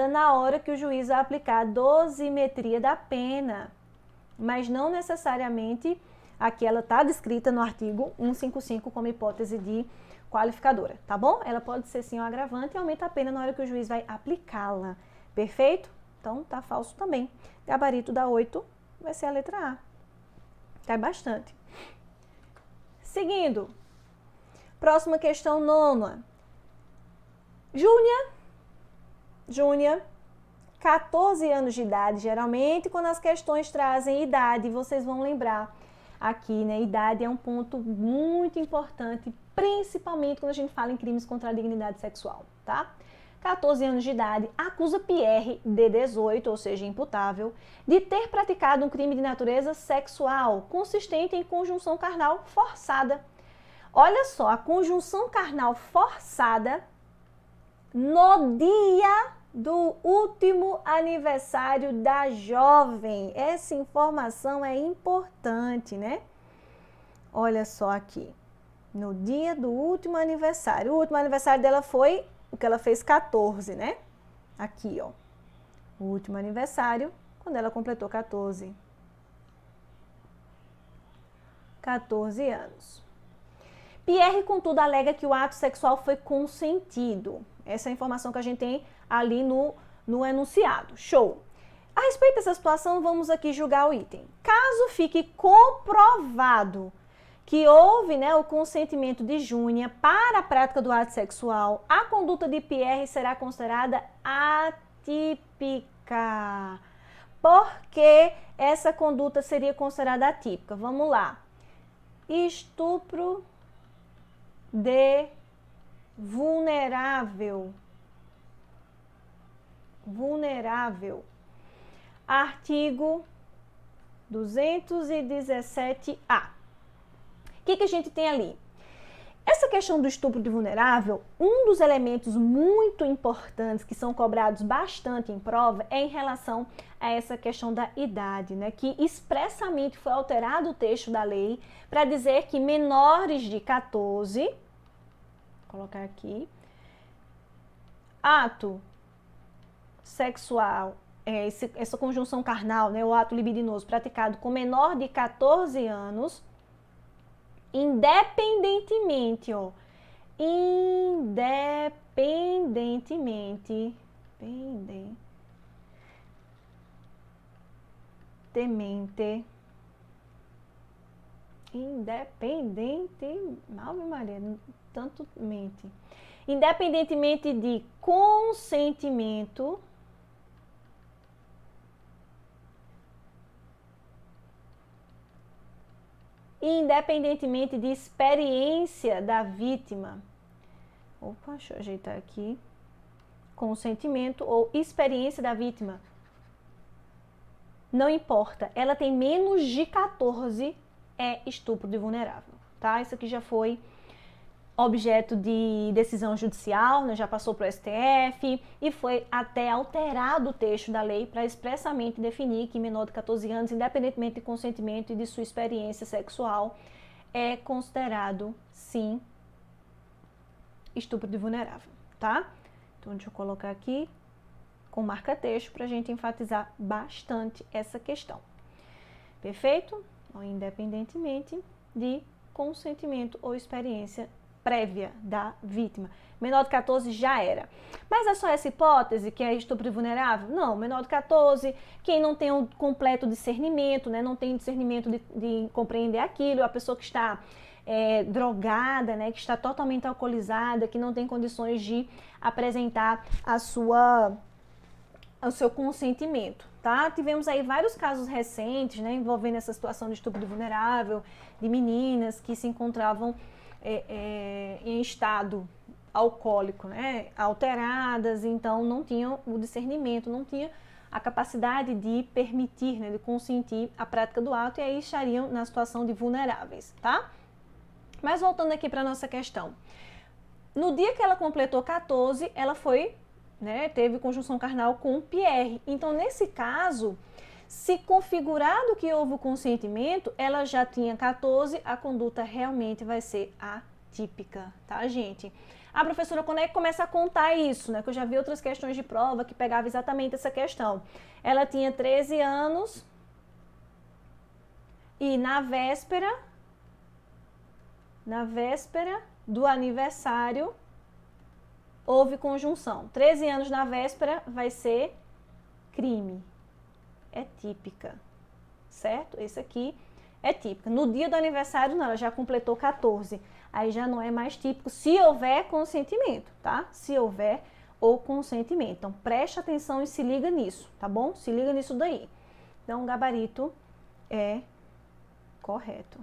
na hora que o juiz vai aplicar a dosimetria da pena, mas não necessariamente aqui ela está descrita no artigo 155 como hipótese de qualificadora, tá bom? Ela pode ser sim um agravante e aumenta a pena na hora que o juiz vai aplicá-la, perfeito? Então tá falso também. Gabarito da 8 vai ser a letra A. Cai bastante. Seguindo. Próxima questão, 9ª. Júnia, 14 anos de idade. Geralmente, quando as questões trazem idade, vocês vão lembrar aqui, né? Idade é um ponto muito importante, principalmente quando a gente fala em crimes contra a dignidade sexual, tá? 14 anos de idade, acusa Pierre, de 18, ou seja, imputável, de ter praticado um crime de natureza sexual, consistente em conjunção carnal forçada. Olha só, a conjunção carnal forçada no dia do último aniversário da jovem. Essa informação é importante, né? Olha só aqui. No dia do último aniversário. O último aniversário dela foi o que ela fez 14, né? Aqui, ó. O último aniversário, quando ela completou 14. 14 anos. Pierre, contudo, alega que o ato sexual foi consentido. Essa é a informação que a gente tem ali no enunciado. Show! A respeito dessa situação, vamos aqui julgar o item. Caso fique comprovado que houve, né, o consentimento de Júnia para a prática do ato sexual, a conduta de Pierre será considerada atípica. Por que essa conduta seria considerada atípica? Vamos lá. Estupro de vulnerável. Artigo 217-A. O que a gente tem ali? Essa questão do estupro de vulnerável, um dos elementos muito importantes que são cobrados bastante em prova é em relação a essa questão da idade, né? Que expressamente foi alterado o texto da lei para dizer que menores de 14, vou colocar aqui, ato sexual, essa conjunção carnal, né, o ato libidinoso praticado com menor de 14 anos, independentemente Ave Maria, tanto mente. Independentemente de consentimento, independentemente de experiência da vítima. Opa, deixa eu ajeitar aqui. Consentimento ou experiência da vítima. Não importa, ela tem menos de 14, é estupro de vulnerável, tá? Isso aqui já foi objeto de decisão judicial, né, já passou para o STF e foi até alterado o texto da lei para expressamente definir que menor de 14 anos, independentemente de consentimento e de sua experiência sexual, é considerado, sim, estupro de vulnerável, tá? Então, deixa eu colocar aqui com marca-texto para a gente enfatizar bastante essa questão. Perfeito? Independentemente de consentimento ou experiência prévia da vítima. Menor de 14 já era. Mas é só essa hipótese que é estupro vulnerável? Não, menor de 14, quem não tem um completo discernimento, né, não tem discernimento de compreender aquilo, a pessoa que está drogada, né, que está totalmente alcoolizada, que não tem condições de apresentar o seu consentimento, tá? Tivemos aí vários casos recentes, né, envolvendo essa situação de estupro vulnerável, de meninas que se encontravam em estado alcoólico, né, alteradas, então não tinham o discernimento, não tinham a capacidade de permitir, né, de consentir a prática do ato e aí estariam na situação de vulneráveis, tá? Mas voltando aqui para a nossa questão. No dia que ela completou 14, ela foi, né, teve conjunção carnal com Pierre. Então, nesse caso, se configurado que houve o consentimento, ela já tinha 14, a conduta realmente vai ser atípica, tá, gente? A professora, quando é que começa a contar isso, né? Que eu já vi outras questões de prova que pegava exatamente essa questão. Ela tinha 13 anos e na véspera do aniversário, houve conjunção. 13 anos na véspera vai ser crime. É típica, certo? Esse aqui é típica. No dia do aniversário, não, ela já completou 14. Aí já não é mais típico, se houver consentimento, tá? Se houver o consentimento. Então, preste atenção e se liga nisso, tá bom? Se liga nisso daí. Então, o gabarito é correto.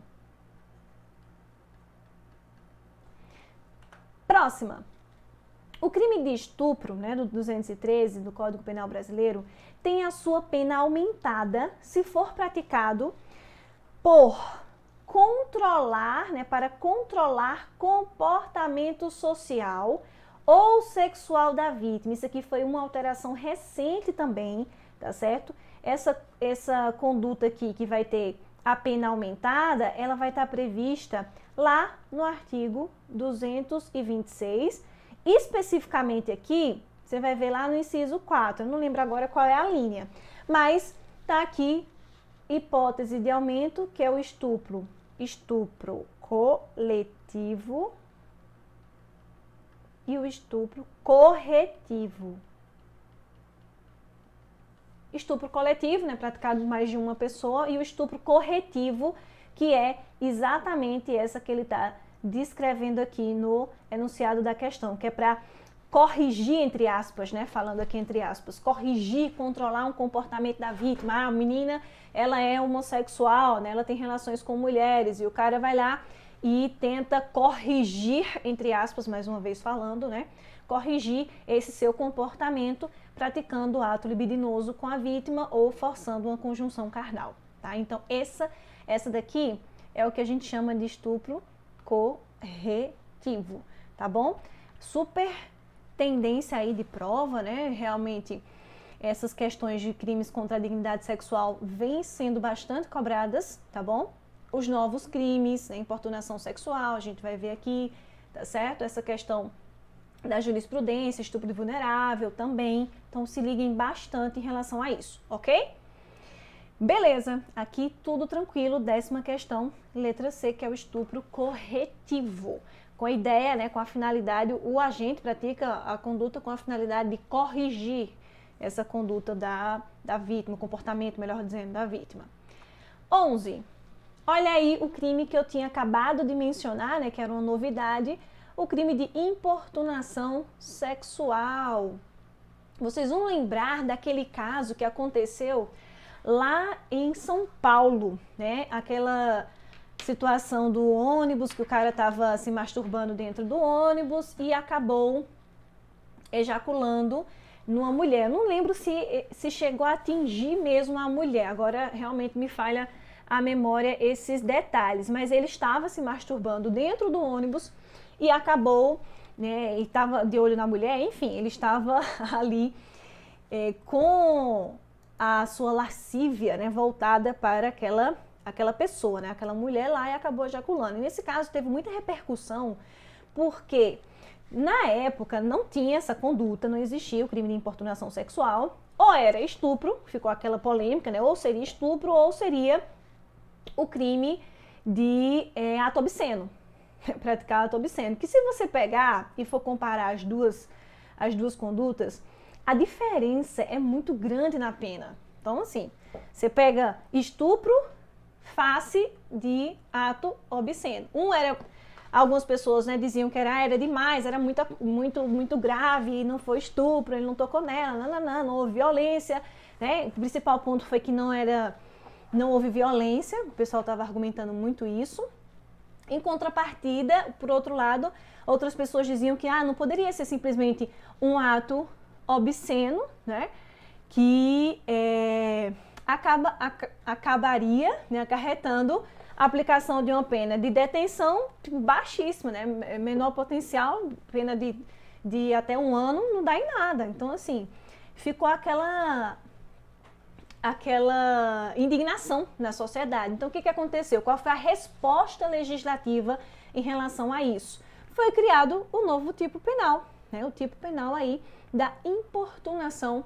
Próxima. O crime de estupro, né, do 213 do Código Penal Brasileiro, tem a sua pena aumentada se for praticado por controlar, né, para controlar comportamento social ou sexual da vítima. Isso aqui foi uma alteração recente também, tá certo? Essa conduta aqui que vai ter a pena aumentada, ela vai estar prevista lá no artigo 226. Especificamente aqui, você vai ver lá no inciso 4, eu não lembro agora qual é a linha, mas tá aqui hipótese de aumento, que é o estupro coletivo e o estupro corretivo. Estupro coletivo, né, praticado por mais de uma pessoa, e o estupro corretivo, que é exatamente essa que ele está descrevendo aqui no enunciado da questão, que é para corrigir, entre aspas, né, falando aqui entre aspas, corrigir, controlar um comportamento da vítima. Ah, a menina, ela é homossexual, né, ela tem relações com mulheres, e o cara vai lá e tenta corrigir, entre aspas, mais uma vez falando, né, corrigir esse seu comportamento praticando ato libidinoso com a vítima ou forçando uma conjunção carnal, tá? Então, essa daqui é o que a gente chama de estupro corretivo, tá bom? Super tendência aí de prova, né? Realmente, essas questões de crimes contra a dignidade sexual vêm sendo bastante cobradas, tá bom? Os novos crimes, né? Importunação sexual, a gente vai ver aqui, tá certo? Essa questão da jurisprudência, estupro de vulnerável também. Então, se liguem bastante em relação a isso, ok? Beleza, aqui tudo tranquilo. 10ª questão, letra C, que é o estupro corretivo. Com a ideia, né, com a finalidade, o agente pratica a conduta com a finalidade de corrigir essa conduta da vítima, o comportamento, melhor dizendo, da vítima. 11. Olha aí o crime que eu tinha acabado de mencionar, né, que era uma novidade, o crime de importunação sexual. Vocês vão lembrar daquele caso que aconteceu lá em São Paulo, né? Aquela situação do ônibus, que o cara estava se masturbando dentro do ônibus e acabou ejaculando numa mulher. Eu não lembro se chegou a atingir mesmo a mulher, agora realmente me falha a memória esses detalhes, mas ele estava se masturbando dentro do ônibus e acabou, né, e estava de olho na mulher, enfim, ele estava ali com a sua lascívia, né, voltada para aquela pessoa, né, aquela mulher lá, e acabou ejaculando. E nesse caso teve muita repercussão, porque na época não tinha essa conduta, não existia o crime de importunação sexual, ou era estupro, ficou aquela polêmica, né, ou seria estupro, ou seria o crime de ato obsceno, praticar ato obsceno. Que se você pegar e for comparar as duas condutas, a diferença é muito grande na pena. Então, assim, você pega estupro, face de ato obsceno. Algumas pessoas, né, diziam que era demais, era muito grave, e não foi estupro, ele não tocou nela, não houve violência, né? O principal ponto foi que não houve violência, o pessoal estava argumentando muito isso. Em contrapartida, por outro lado, outras pessoas diziam que não poderia ser simplesmente um ato obsceno, né, que acabaria, né, acarretando a aplicação de uma pena de detenção baixíssima, né, menor potencial, pena de até 1 ano, não dá em nada. Então, assim, ficou aquela indignação na sociedade. Então, o que aconteceu? Qual foi a resposta legislativa em relação a isso? Foi criado o novo tipo penal, né? O tipo penal aí da importunação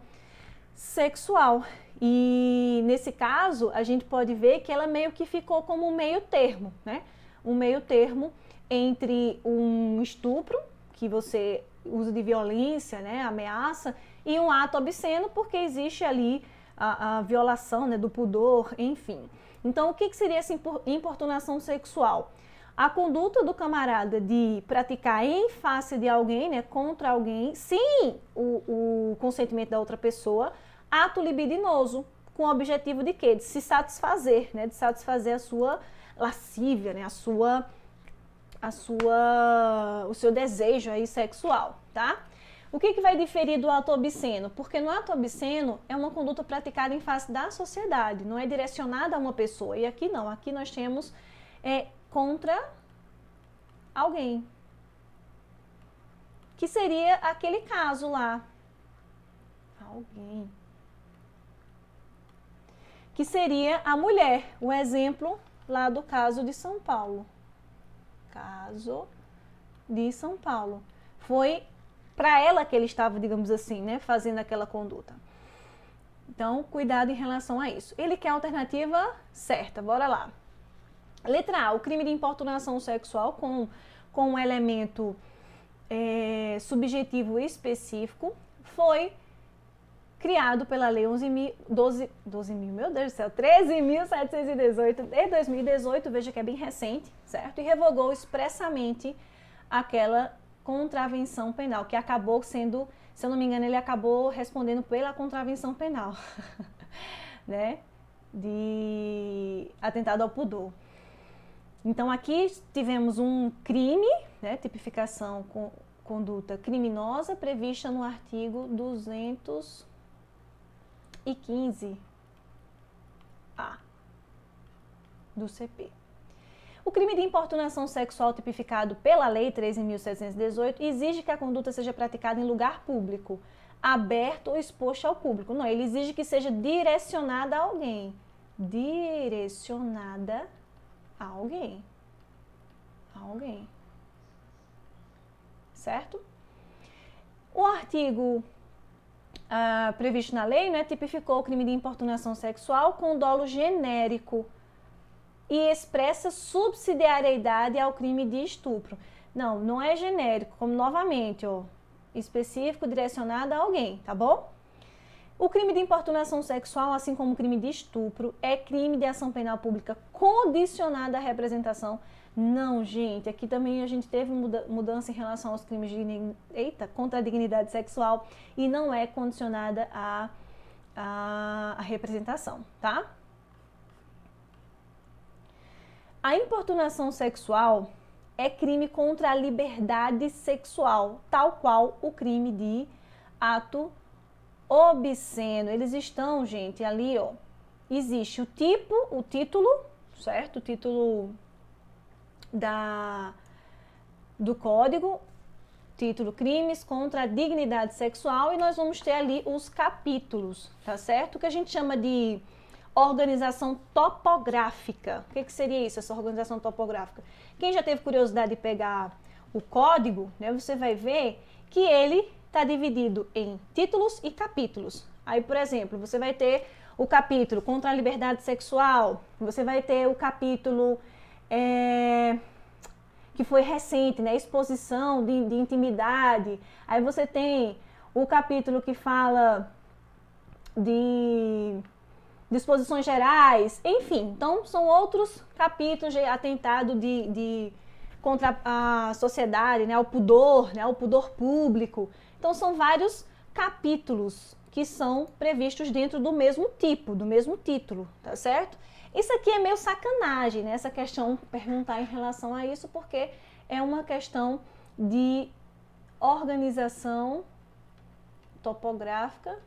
sexual. E nesse caso, a gente pode ver que ela meio que ficou como um meio termo, né? Um meio termo entre um estupro, que você usa de violência, né, ameaça, e um ato obsceno, porque existe ali a violação, né, do pudor, enfim. Então, o que seria essa importunação sexual? A conduta do camarada de praticar em face de alguém, né, contra alguém, sem o consentimento da outra pessoa, ato libidinoso, com o objetivo de quê? De se satisfazer, né, de satisfazer a sua lascívia, né, o seu desejo aí sexual, tá? O que vai diferir do ato obsceno? Porque no ato obsceno é uma conduta praticada em face da sociedade, não é direcionada a uma pessoa. E aqui não, aqui nós temos contra alguém. Que seria aquele caso lá. Alguém. Que seria a mulher, o exemplo lá do caso de São Paulo. Caso de São Paulo. Foi para ela que ele estava, digamos assim, né, fazendo aquela conduta. Então, cuidado em relação a isso. Ele quer a alternativa certa, bora lá. Letra A, o crime de importunação sexual com um elemento subjetivo específico foi criado pela Lei 13.718 de 2018, veja que é bem recente, certo? E revogou expressamente aquela contravenção penal, que acabou sendo, se eu não me engano, ele acabou respondendo pela contravenção penal, né, de atentado ao pudor. Então, aqui tivemos um crime, né, tipificação com conduta criminosa prevista no artigo 215-A do CP. O crime de importunação sexual tipificado pela Lei 13.718 exige que a conduta seja praticada em lugar público, aberto ou exposto ao público. Não, ele exige que seja direcionada a alguém. Direcionada a alguém. A alguém. Certo? O artigo previsto na lei, né, tipificou o crime de importunação sexual com dolo genérico e expressa subsidiariedade ao crime de estupro. Não, não é genérico, como novamente, específico, direcionado a alguém, tá bom? O crime de importunação sexual, assim como o crime de estupro, é crime de ação penal pública condicionada à representação. Não, gente, aqui também a gente teve mudança em relação aos crimes contra a dignidade sexual e não é condicionada à representação, tá? A importunação sexual é crime contra a liberdade sexual, tal qual o crime de ato obsceno. Eles estão, gente, ali, existe o título, certo? O título do Código, título Crimes contra a Dignidade Sexual, e nós vamos ter ali os capítulos, tá certo? O que a gente chama de organização topográfica. O que seria isso, essa organização topográfica? Quem já teve curiosidade de pegar o código, né, você vai ver que ele está dividido em títulos e capítulos. Aí, por exemplo, você vai ter o capítulo contra a liberdade sexual, você vai ter o capítulo que foi recente, né, exposição de intimidade. Aí você tem o capítulo que fala de disposições gerais, enfim. Então, são outros capítulos de atentado contra a sociedade, né, o pudor, né, o pudor público. Então, são vários capítulos que são previstos dentro do mesmo tipo, do mesmo título, tá certo? Isso aqui é meio sacanagem, né, essa questão, perguntar em relação a isso, porque é uma questão de organização topográfica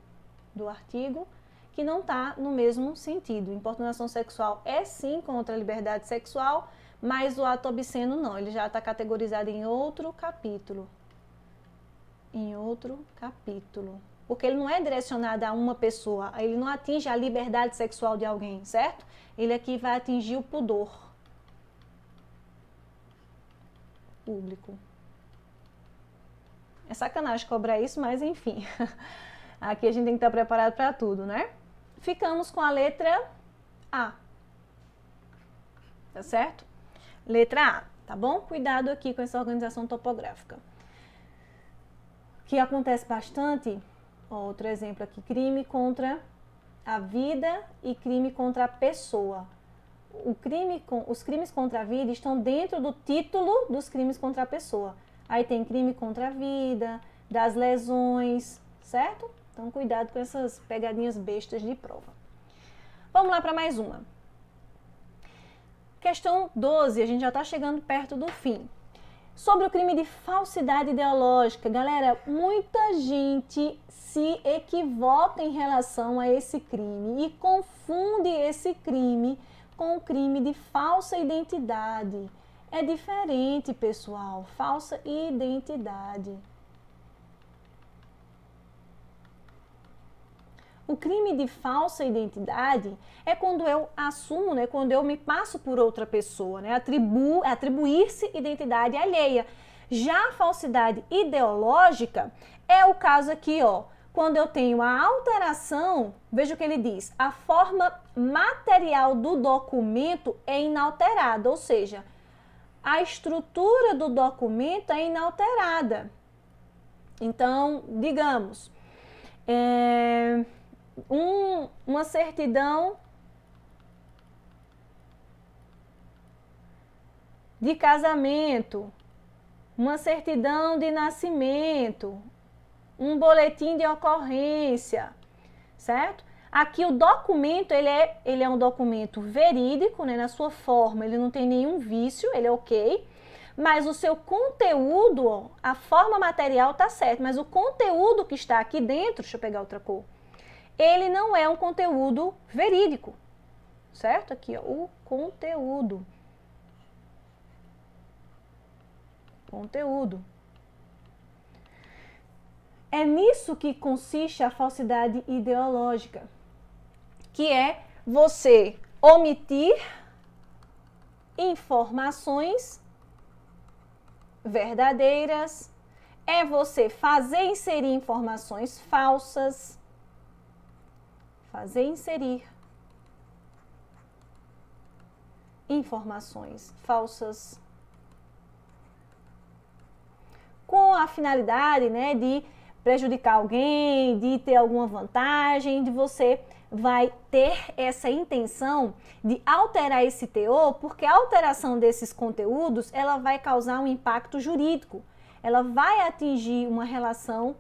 do artigo que não está no mesmo sentido. Importunação sexual é sim contra a liberdade sexual, mas o ato obsceno não, ele já está categorizado em outro capítulo. Em outro capítulo. Porque ele não é direcionado a uma pessoa, ele não atinge a liberdade sexual de alguém, certo? Ele aqui vai atingir o pudor público. É sacanagem cobrar isso, mas enfim. Aqui a gente tem que estar preparado para tudo, né? Ficamos com a letra A. Tá certo? Letra A, tá bom? Cuidado aqui com essa organização topográfica. Que acontece bastante, outro exemplo aqui, crime contra a vida e crime contra a pessoa. Os crimes contra a vida estão dentro do título dos crimes contra a pessoa. Aí tem crime contra a vida, das lesões, certo? Então, cuidado com essas pegadinhas bestas de prova. Vamos lá para mais uma. Questão 12, a gente já está chegando perto do fim. Sobre o crime de falsidade ideológica, galera, muita gente se equivoca em relação a esse crime e confunde esse crime com o crime de falsa identidade. É diferente, pessoal, falsa identidade. O crime de falsa identidade é quando eu assumo, né, quando eu me passo por outra pessoa, né, atribuir-se identidade alheia. Já a falsidade ideológica é o caso aqui, ó, quando eu tenho a alteração, veja o que ele diz, a forma material do documento é inalterada, ou seja, a estrutura do documento é inalterada. Então, digamos, uma certidão de casamento, uma certidão de nascimento, um boletim de ocorrência, certo? Aqui o documento, ele é um documento verídico, né? Na sua forma, ele não tem nenhum vício, ele é ok, mas o seu conteúdo, a forma material tá certo, mas o conteúdo que está aqui dentro, deixa eu pegar outra cor, ele não é um conteúdo verídico, certo? Aqui, ó, o conteúdo. Conteúdo. É nisso que consiste a falsidade ideológica, que é você omitir informações verdadeiras, é você fazer inserir informações falsas, fazer inserir informações falsas com a finalidade, né, de prejudicar alguém, de ter alguma vantagem, de você vai ter essa intenção de alterar esse teor, porque a alteração desses conteúdos, ela vai causar um impacto jurídico, ela vai atingir uma relação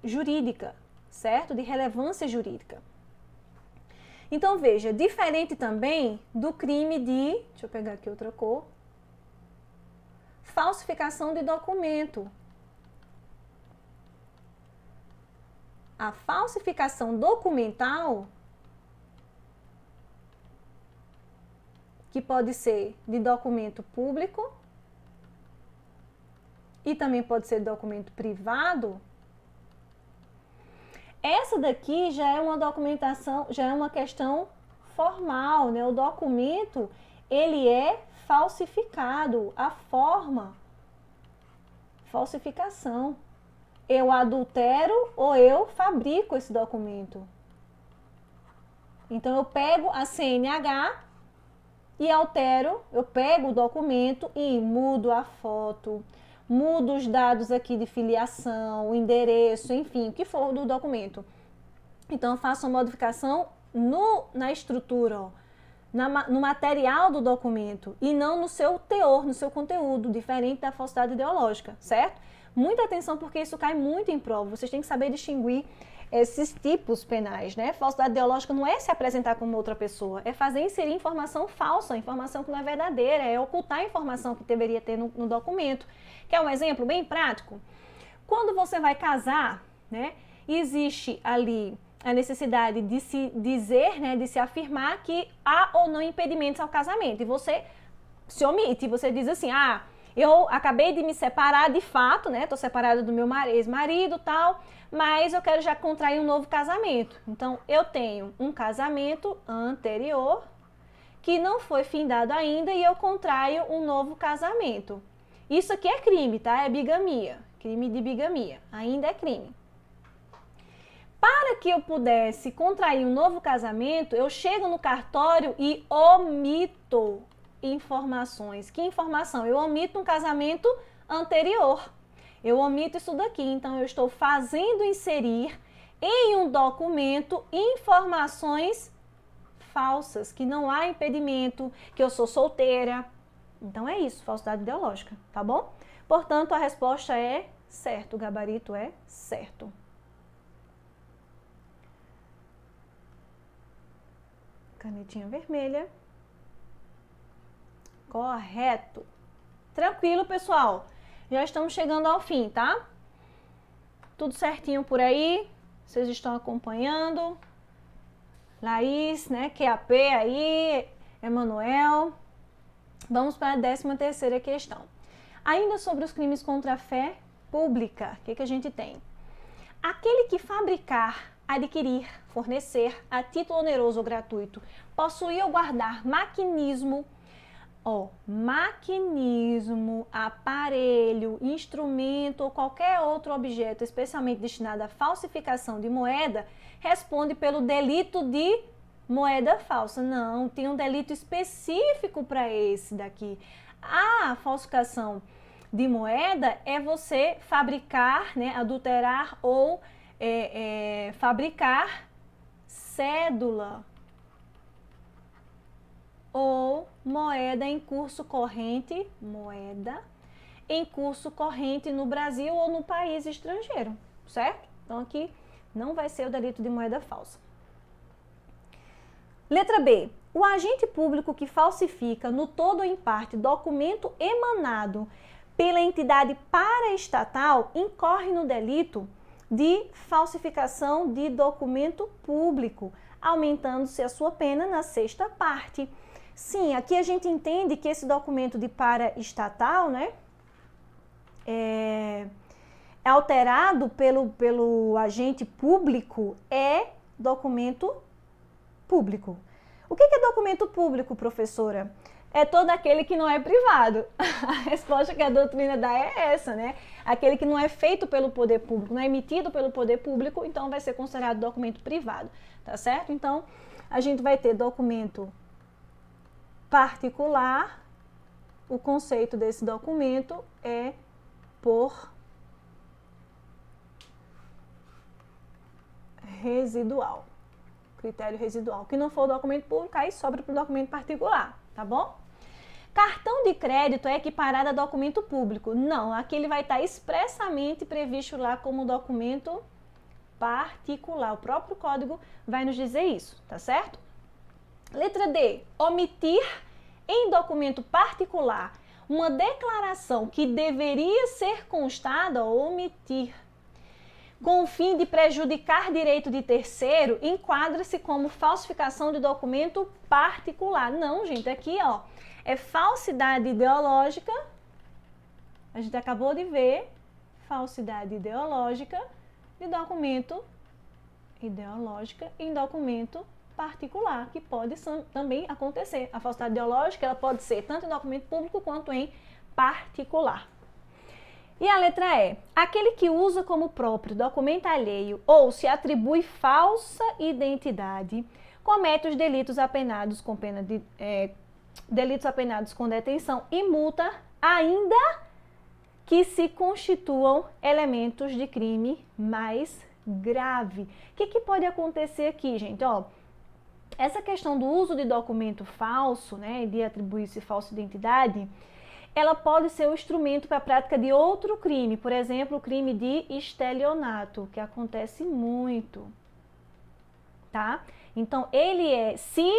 jurídica, certo? De relevância jurídica. Então, veja, diferente também do crime de, deixa eu pegar aqui outra cor, falsificação de documento. A falsificação documental, que pode ser de documento público e também pode ser documento privado, essa daqui já é uma documentação, já é uma questão formal, né? O documento, ele é falsificado, a forma, falsificação. Eu adultero ou eu fabrico esse documento. Então, eu pego a CNH e altero, eu pego o documento e mudo a foto, mudo os dados aqui de filiação, o endereço, enfim, o que for do documento. Então, eu faço uma modificação na estrutura, ó, no material do documento e não no seu teor, no seu conteúdo, diferente da falsidade ideológica, certo? Muita atenção porque isso cai muito em prova. Vocês têm que saber distinguir esses tipos penais, né? Falsidade ideológica não é se apresentar como outra pessoa, é fazer inserir informação falsa, informação que não é verdadeira, é ocultar a informação que deveria ter no documento. Quer um exemplo bem prático? Quando você vai casar, né, existe ali a necessidade de se dizer, né, de se afirmar que há ou não impedimentos ao casamento. E você se omite, você diz assim, eu acabei de me separar de fato, né, tô separada do meu ex-marido e tal, mas eu quero já contrair um novo casamento. Então, eu tenho um casamento anterior que não foi findado ainda e eu contraio um novo casamento. Isso aqui é crime, tá? É bigamia, crime de bigamia, ainda é crime. Para que eu pudesse contrair um novo casamento, eu chego no cartório e omito informações. Que informação? Eu omito um casamento anterior. Eu omito isso daqui. Então, eu estou fazendo inserir em um documento informações falsas, que não há impedimento, que eu sou solteira. Então, é isso, falsidade ideológica, tá bom? Portanto, a resposta é certo, o gabarito é certo. Canetinha vermelha. Correto. Tranquilo, pessoal. Já estamos chegando ao fim, tá? Tudo certinho por aí. Vocês estão acompanhando. Laís, né? QAP aí. Emanuel. Vamos para a 13ª questão. Ainda sobre os crimes contra a fé pública, o que a gente tem? Aquele que fabricar, adquirir, fornecer a título oneroso ou gratuito, possuir ou guardar maquinismo, aparelho, instrumento ou qualquer outro objeto especialmente destinado à falsificação de moeda, responde pelo delito de moeda falsa. Não, tem um delito específico para esse daqui. A falsificação de moeda é você fabricar, né, adulterar ou fabricar cédula ou moeda em curso corrente, no Brasil ou no país estrangeiro, certo? Então aqui não vai ser o delito de moeda falsa. Letra B. O agente público que falsifica no todo ou em parte documento emanado pela entidade paraestatal incorre no delito de falsificação de documento público, aumentando-se a sua pena na 6ª parte. Sim, aqui a gente entende que esse documento de paraestatal, né, é alterado pelo agente público, é documento público. O que é documento público, professora? É todo aquele que não é privado. A resposta que a doutrina dá é essa, né? Aquele que não é feito pelo poder público, não é emitido pelo poder público, então vai ser considerado documento privado, tá certo? Então, a gente vai ter documento particular, o conceito desse documento é por residual, critério residual. Que não for documento público, aí sobra para o documento particular, tá bom? Cartão de crédito é equiparado a documento público? Não, aqui ele vai estar expressamente previsto lá como documento particular. O próprio código vai nos dizer isso, tá certo? Letra D. Omitir em documento particular uma declaração que deveria ser constada ou omitir com o fim de prejudicar direito de terceiro, enquadra-se como falsificação de documento particular. Não, gente, aqui, ó, é falsidade ideológica A gente acabou de ver falsidade ideológica de documento ideológica em documento particular, que pode também acontecer. A falsidade ideológica ela pode ser tanto em documento público quanto em particular. E a letra E. Aquele que usa como próprio documento alheio ou se atribui falsa identidade comete os delitos apenados com pena de delitos apenados com detenção e multa, ainda que se constituam elementos de crime mais grave. O que pode acontecer aqui, gente? Ó, essa questão do uso de documento falso, né, de atribuir-se falsa identidade, ela pode ser um instrumento para a prática de outro crime, por exemplo, o crime de estelionato, que acontece muito, tá? Então, se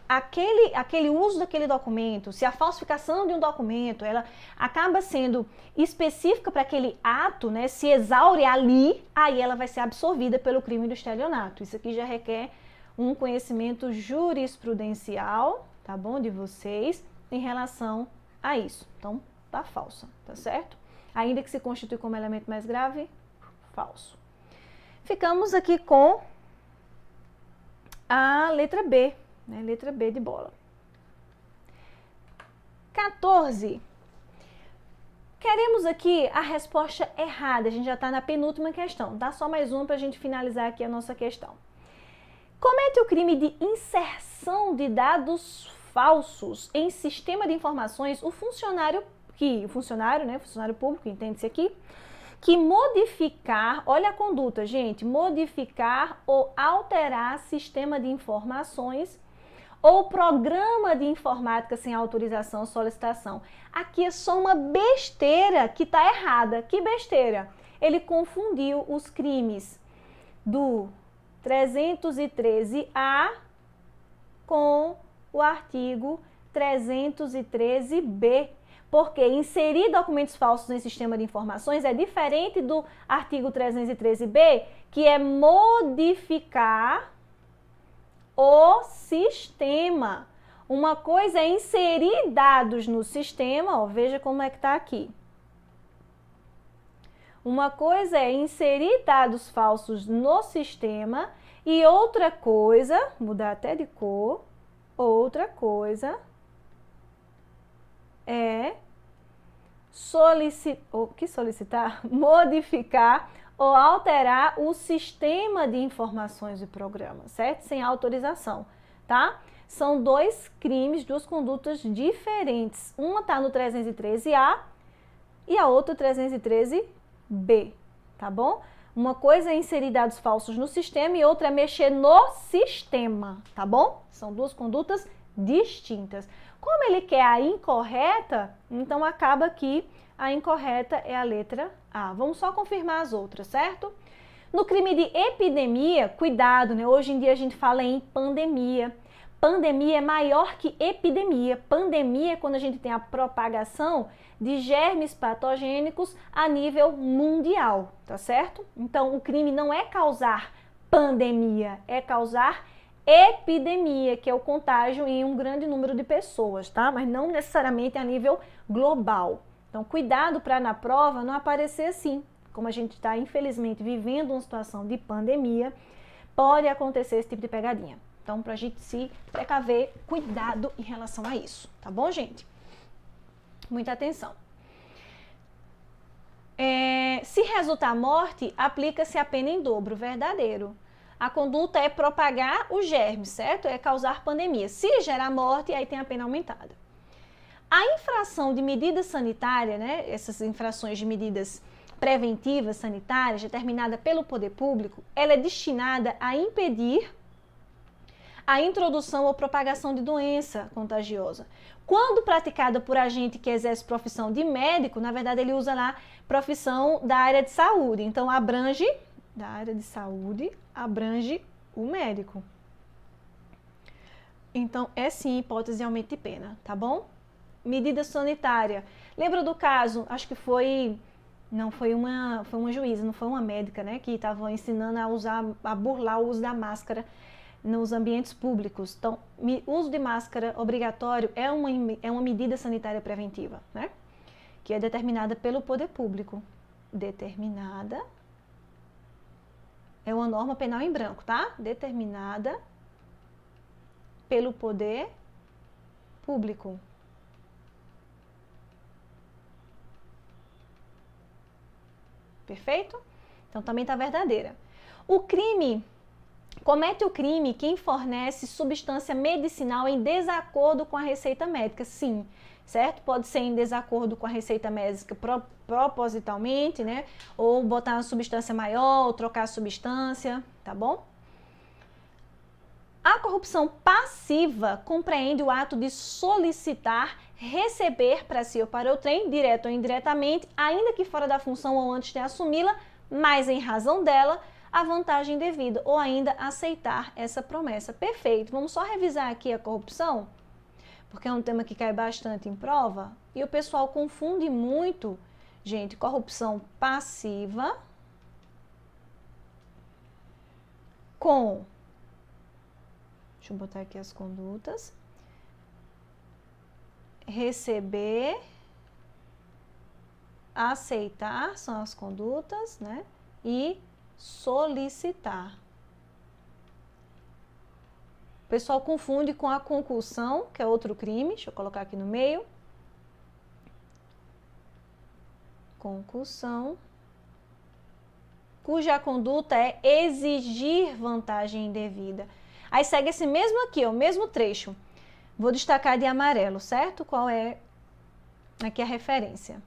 aquele uso daquele documento, se a falsificação de um documento, ela acaba sendo específica para aquele ato, né, se exaure ali, aí ela vai ser absorvida pelo crime do estelionato. Isso aqui já requer um conhecimento jurisprudencial, tá bom, de vocês, em relação a isso. Então, tá falsa, tá certo? Ainda que se constitui como elemento mais grave, falso. Ficamos aqui com a letra B, né? Letra B de bola. 14. Queremos aqui a resposta errada. A gente já está na penúltima questão. Dá só mais uma para a gente finalizar aqui a nossa questão. Comete o crime de inserção de dados falsos em sistema de informações o funcionário público, entende-se aqui, que modificar, olha a conduta, gente, modificar ou alterar sistema de informações ou programa de informática sem autorização ou solicitação. Aqui é só uma besteira que está errada. Que besteira? Ele confundiu os crimes do 313A com o artigo 313B. Porque inserir documentos falsos em sistema de informações é diferente do artigo 313B, que é modificar o sistema. Uma coisa é inserir dados no sistema, ó, veja como é que está aqui. Uma coisa é inserir dados falsos no sistema e outra coisa, mudar até de cor, outra coisa é modificar ou alterar o sistema de informações do programa, certo? Sem autorização, tá? São dois crimes, duas condutas diferentes. Uma está no 313A e a outra 313B, tá bom? Uma coisa é inserir dados falsos no sistema e outra é mexer no sistema, tá bom? São duas condutas distintas. Como ele quer a incorreta, então acaba que a incorreta é a letra A. Vamos só confirmar as outras, certo? No crime de epidemia, cuidado, né? Hoje em dia a gente fala em pandemia. Pandemia é maior que epidemia. Pandemia é quando a gente tem a propagação de germes patogênicos a nível mundial, tá certo? Então, o crime não é causar pandemia, é causar epidemia, que é o contágio em um grande número de pessoas, tá? Mas não necessariamente a nível global. Então, cuidado para na prova não aparecer assim. Como a gente está, infelizmente, vivendo uma situação de pandemia, pode acontecer esse tipo de pegadinha. Então, para a gente se precaver, cuidado em relação a isso, tá bom, gente? Muita atenção. Se resultar morte, aplica-se a pena em dobro, verdadeiro. A conduta é propagar os germes, certo? É causar pandemia. Se gerar morte, aí tem a pena aumentada. A infração de medida sanitária, né? Essas infrações de medidas preventivas sanitárias, determinada pelo poder público, ela é destinada a impedir a introdução ou propagação de doença contagiosa. Quando praticada por agente que exerce profissão de médico, na verdade ele usa lá profissão da área de saúde. Então abrange, da área de saúde, abrange o médico. Então é sim hipótese de aumento de pena, tá bom? Medida sanitária. Lembra do caso, acho que foi uma juíza, não foi uma médica, né, que estava ensinando a burlar o uso da máscara nos ambientes públicos. Então, uso de máscara obrigatório é uma medida sanitária preventiva, né? que é determinada pelo poder público. Determinada é uma norma penal em branco, tá? Determinada pelo poder público. Perfeito? Então também está verdadeira. Comete o crime quem fornece substância medicinal em desacordo com a receita médica. Sim, certo? Pode ser em desacordo com a receita médica propositalmente, né? Ou botar uma substância maior, ou trocar a substância, tá bom? A corrupção passiva compreende o ato de solicitar, receber para si ou para outrem, direto ou indiretamente, ainda que fora da função ou antes de assumi-la, mas em razão dela, a vantagem devida, ou ainda aceitar essa promessa. Perfeito. Vamos só revisar aqui a corrupção, porque é um tema que cai bastante em prova, e o pessoal confunde muito, gente, corrupção passiva com... Deixa eu botar aqui as condutas. Receber, aceitar são as condutas, né? E solicitar. O pessoal confunde com a concussão, que é outro crime. Deixa eu colocar aqui no meio. Concussão, cuja conduta é exigir vantagem indevida. Aí segue esse mesmo aqui, ó, o mesmo trecho. Vou destacar de amarelo, certo? Qual é aqui a referência?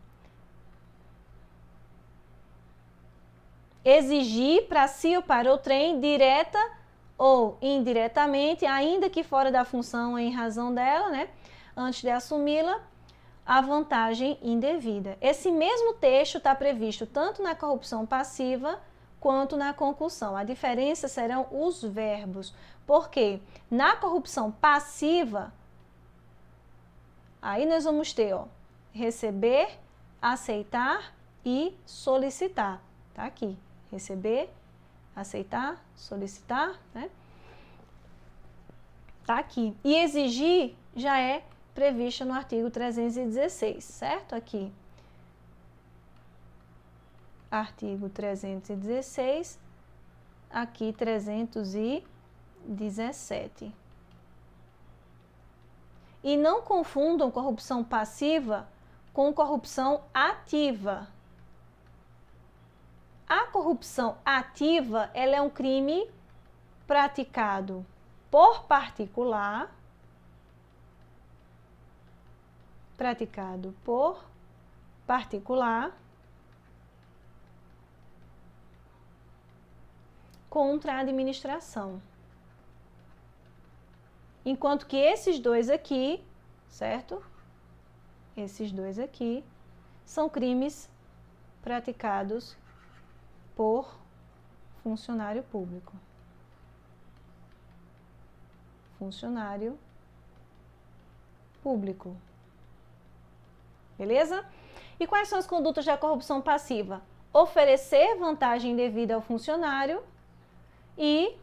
Exigir para si ou para outrem, direta ou indiretamente, ainda que fora da função ou em razão dela, né? Antes de assumi-la, a vantagem indevida. Esse mesmo texto está previsto tanto na corrupção passiva quanto na concussão. A diferença serão os verbos. Porque na corrupção passiva, aí nós vamos ter, ó, receber, aceitar e solicitar. Tá aqui. Receber, aceitar, solicitar, né? Tá aqui. E exigir já é prevista no artigo 316, certo? Aqui. Artigo 316, aqui 317. E não confundam corrupção passiva com corrupção ativa. A corrupção ativa, ela é um crime praticado por particular, contra a administração. Enquanto que esses dois aqui, certo? Esses dois aqui são crimes praticados por funcionário público. Funcionário público. Beleza? E quais são as condutas da corrupção passiva? Oferecer vantagem indevida ao funcionário e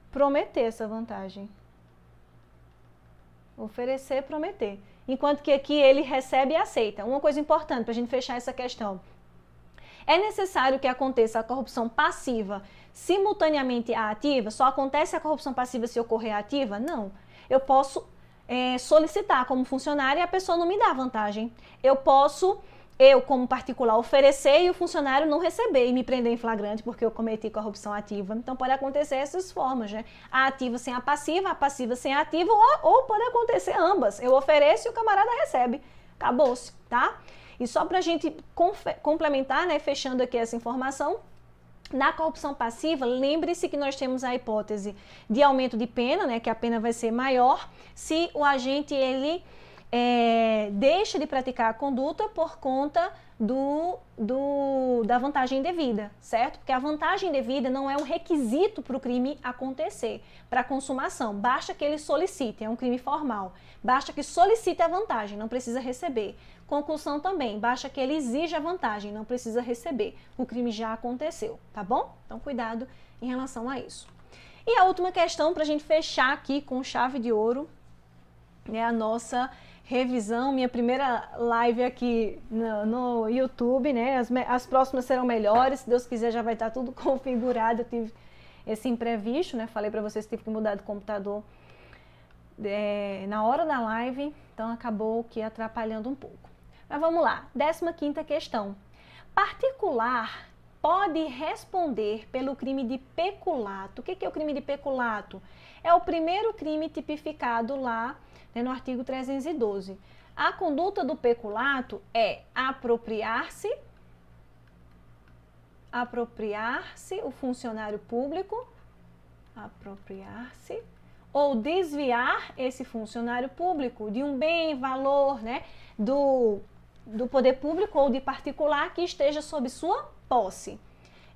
prometer essa vantagem. Oferecer, prometer. Enquanto que aqui ele recebe e aceita. Uma coisa importante para a gente fechar essa questão. É necessário que aconteça a corrupção passiva simultaneamente à ativa? Só acontece a corrupção passiva se ocorrer a ativa? Não. Eu posso solicitar como funcionário e a pessoa não me dá vantagem. Eu posso, como particular, oferecer e o funcionário não receber e me prender em flagrante porque eu cometi corrupção ativa. Então pode acontecer essas formas, né? A ativa sem a passiva sem a ativa, ou pode acontecer ambas. Eu ofereço e o camarada recebe. Acabou-se, tá? E só para a gente complementar, né, fechando aqui essa informação, na corrupção passiva, lembre-se que nós temos a hipótese de aumento de pena, né, que a pena vai ser maior, se o agente ele deixa de praticar a conduta por conta da vantagem indevida, certo? Porque a vantagem indevida não é um requisito para o crime acontecer, para a consumação. Basta que ele solicite, é um crime formal. Basta que solicite a vantagem, não precisa receber. Concussão também, basta que ele exija a vantagem, não precisa receber. O crime já aconteceu, tá bom? Então, cuidado em relação a isso. E a última questão, para a gente fechar aqui com chave de ouro, é a nossa revisão, minha primeira live aqui no YouTube, né? As próximas serão melhores, se Deus quiser já vai estar tudo configurado. Eu tive esse imprevisto, né? Falei para vocês que tive que mudar de computador na hora da live, então acabou que atrapalhando um pouco. Mas vamos lá, 15ª questão. Particular pode responder pelo crime de peculato. O que é o crime de peculato? É o primeiro crime tipificado lá, né, no artigo 312. A conduta do peculato é apropriar-se o funcionário público, ou desviar esse funcionário público de um bem, valor, né, do poder público ou de particular que esteja sob sua posse.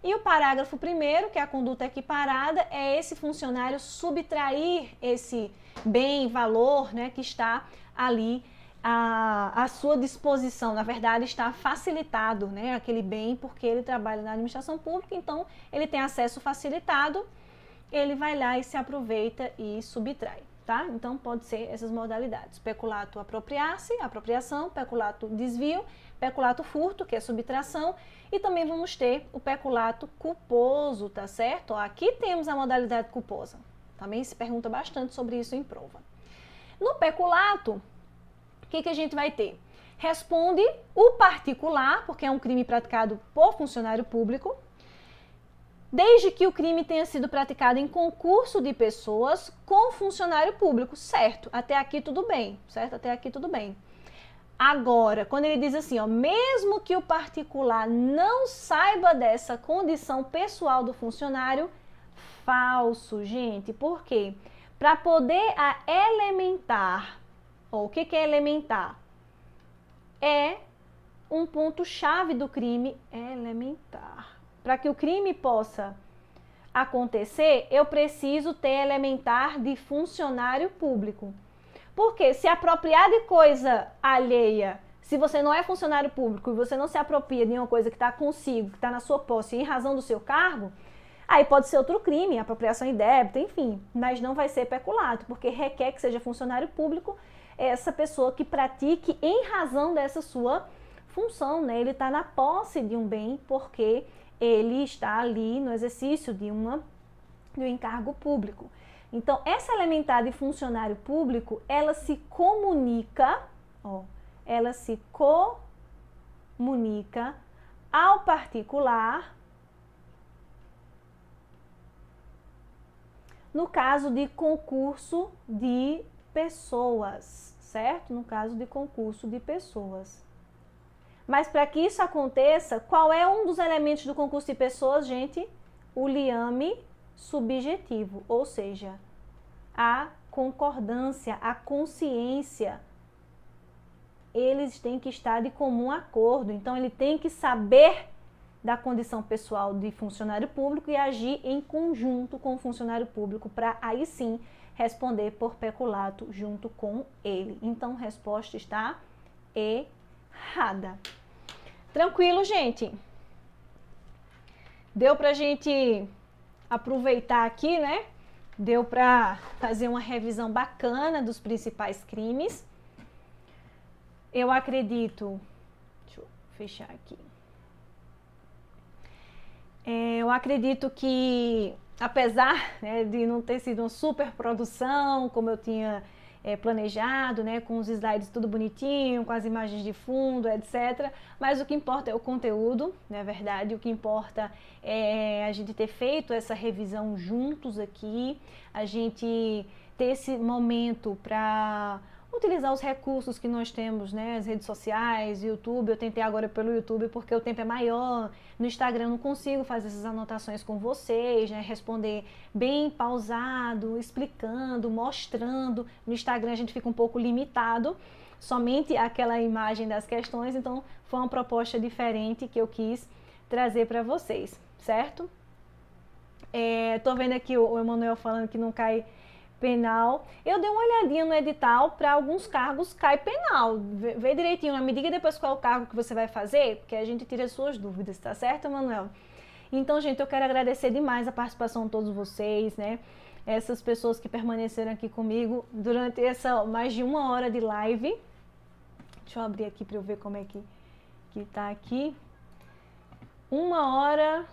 E o parágrafo 1º, que é a conduta equiparada, é esse funcionário subtrair esse bem, valor, né, que está ali à sua disposição. Na verdade, está facilitado, né, aquele bem, porque ele trabalha na administração pública, então ele tem acesso facilitado, ele vai lá e se aproveita e subtrai, tá? Então, pode ser essas modalidades. Peculato apropriar-se, apropriação, peculato desvio, peculato furto, que é subtração, e também vamos ter o peculato culposo, tá certo? Ó, aqui temos a modalidade culposa. Também se pergunta bastante sobre isso em prova. No peculato, o que a gente vai ter? Responde o particular, porque é um crime praticado por funcionário público, desde que o crime tenha sido praticado em concurso de pessoas com funcionário público, certo? Até aqui tudo bem, certo? Até aqui tudo bem. Agora, quando ele diz assim, ó, mesmo que o particular não saiba dessa condição pessoal do funcionário, falso, gente. Por quê? Para poder elementar, ó, o que é elementar? É um ponto-chave do crime elementar. Para que o crime possa acontecer, eu preciso ter elementar de funcionário público. Porque se apropriar de coisa alheia, se você não é funcionário público e você não se apropria de uma coisa que está consigo, que está na sua posse em razão do seu cargo, aí pode ser outro crime, apropriação indébita, enfim, mas não vai ser peculato, porque requer que seja funcionário público essa pessoa que pratique em razão dessa sua função, né? Ele está na posse de um bem porque ele está ali no exercício de um encargo público. Então, essa elementar de funcionário público, ela se comunica, ó, ela se comunica ao particular no caso de concurso de pessoas, certo? No caso de concurso de pessoas. Mas para que isso aconteça, qual é um dos elementos do concurso de pessoas, gente? O liame subjetivo, ou seja, a concordância, a consciência. Eles têm que estar de comum acordo. Então, ele tem que saber da condição pessoal de funcionário público e agir em conjunto com o funcionário público para aí sim responder por peculato junto com ele. Então, a resposta está errada. Tranquilo, gente? Deu pra gente aproveitar aqui, né? Deu pra fazer uma revisão bacana dos principais crimes. Eu acredito... Deixa eu fechar aqui. Eu acredito que, apesar, né, de não ter sido uma super produção, como eu tinha planejado, né, com os slides tudo bonitinho, com as imagens de fundo, etc. Mas o que importa é o conteúdo, não é verdade? O que importa é a gente ter feito essa revisão juntos aqui, a gente ter esse momento para utilizar os recursos que nós temos, né, as redes sociais, YouTube. Eu tentei agora pelo YouTube porque o tempo é maior. No Instagram eu não consigo fazer essas anotações com vocês, né, responder bem pausado, explicando, mostrando. No Instagram a gente fica um pouco limitado, somente aquela imagem das questões. Então foi uma proposta diferente que eu quis trazer para vocês, certo? Tô vendo aqui o Emanuel falando que não cai penal. Eu dei uma olhadinha no edital, para alguns cargos cai penal. Vê direitinho, me diga depois qual é o cargo que você vai fazer, porque a gente tira as suas dúvidas, tá certo, Emanuel? Então, gente, eu quero agradecer demais a participação de todos vocês, né? Essas pessoas que permaneceram aqui comigo durante essa mais de 1 hora de live. Deixa eu abrir aqui para eu ver como é que tá aqui. 1h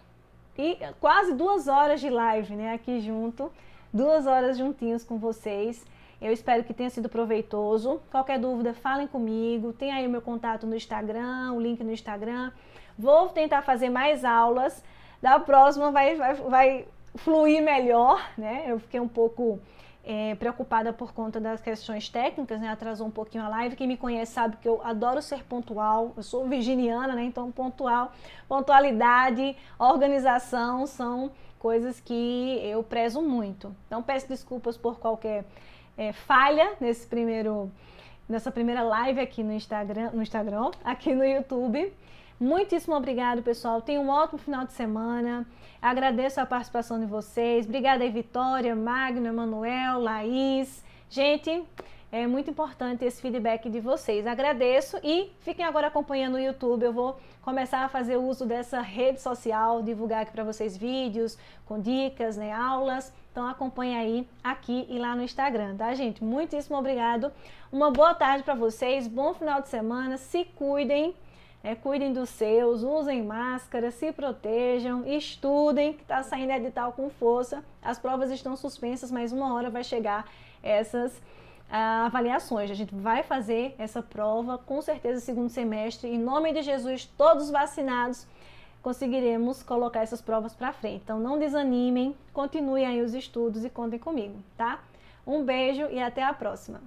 e quase 2 horas de live, né? Aqui junto. 2 horas juntinhos com vocês. Eu espero que tenha sido proveitoso. Qualquer dúvida, falem comigo. Tem aí o meu contato no Instagram, o link no Instagram. Vou tentar fazer mais aulas. Da próxima vai fluir melhor, né? Eu fiquei um pouco preocupada por conta das questões técnicas, né? Atrasou um pouquinho a live. Quem me conhece sabe que eu adoro ser pontual. Eu sou virginiana, né? Então pontualidade, organização são coisas que eu prezo muito. Então peço desculpas por qualquer falha nessa primeira live aqui no Instagram, aqui no YouTube. Muitíssimo obrigado, pessoal. Tenham um ótimo final de semana. Agradeço a participação de vocês. Obrigada aí, Vitória, Magno, Emanuel, Laís. Gente, é muito importante esse feedback de vocês. Agradeço e fiquem agora acompanhando o YouTube. Eu vou começar a fazer uso dessa rede social, divulgar aqui para vocês vídeos com dicas, né, aulas. Então acompanhe aí aqui e lá no Instagram, tá, gente? Muitíssimo obrigado. Uma boa tarde para vocês. Bom final de semana. Se cuidem. Cuidem dos seus, usem máscara, se protejam, estudem, que está saindo edital com força. As provas estão suspensas, mas uma hora vai chegar essas avaliações. A gente vai fazer essa prova, com certeza, segundo semestre. Em nome de Jesus, todos vacinados, conseguiremos colocar essas provas para frente. Então, não desanimem, continuem aí os estudos e contem comigo, tá? Um beijo e até a próxima.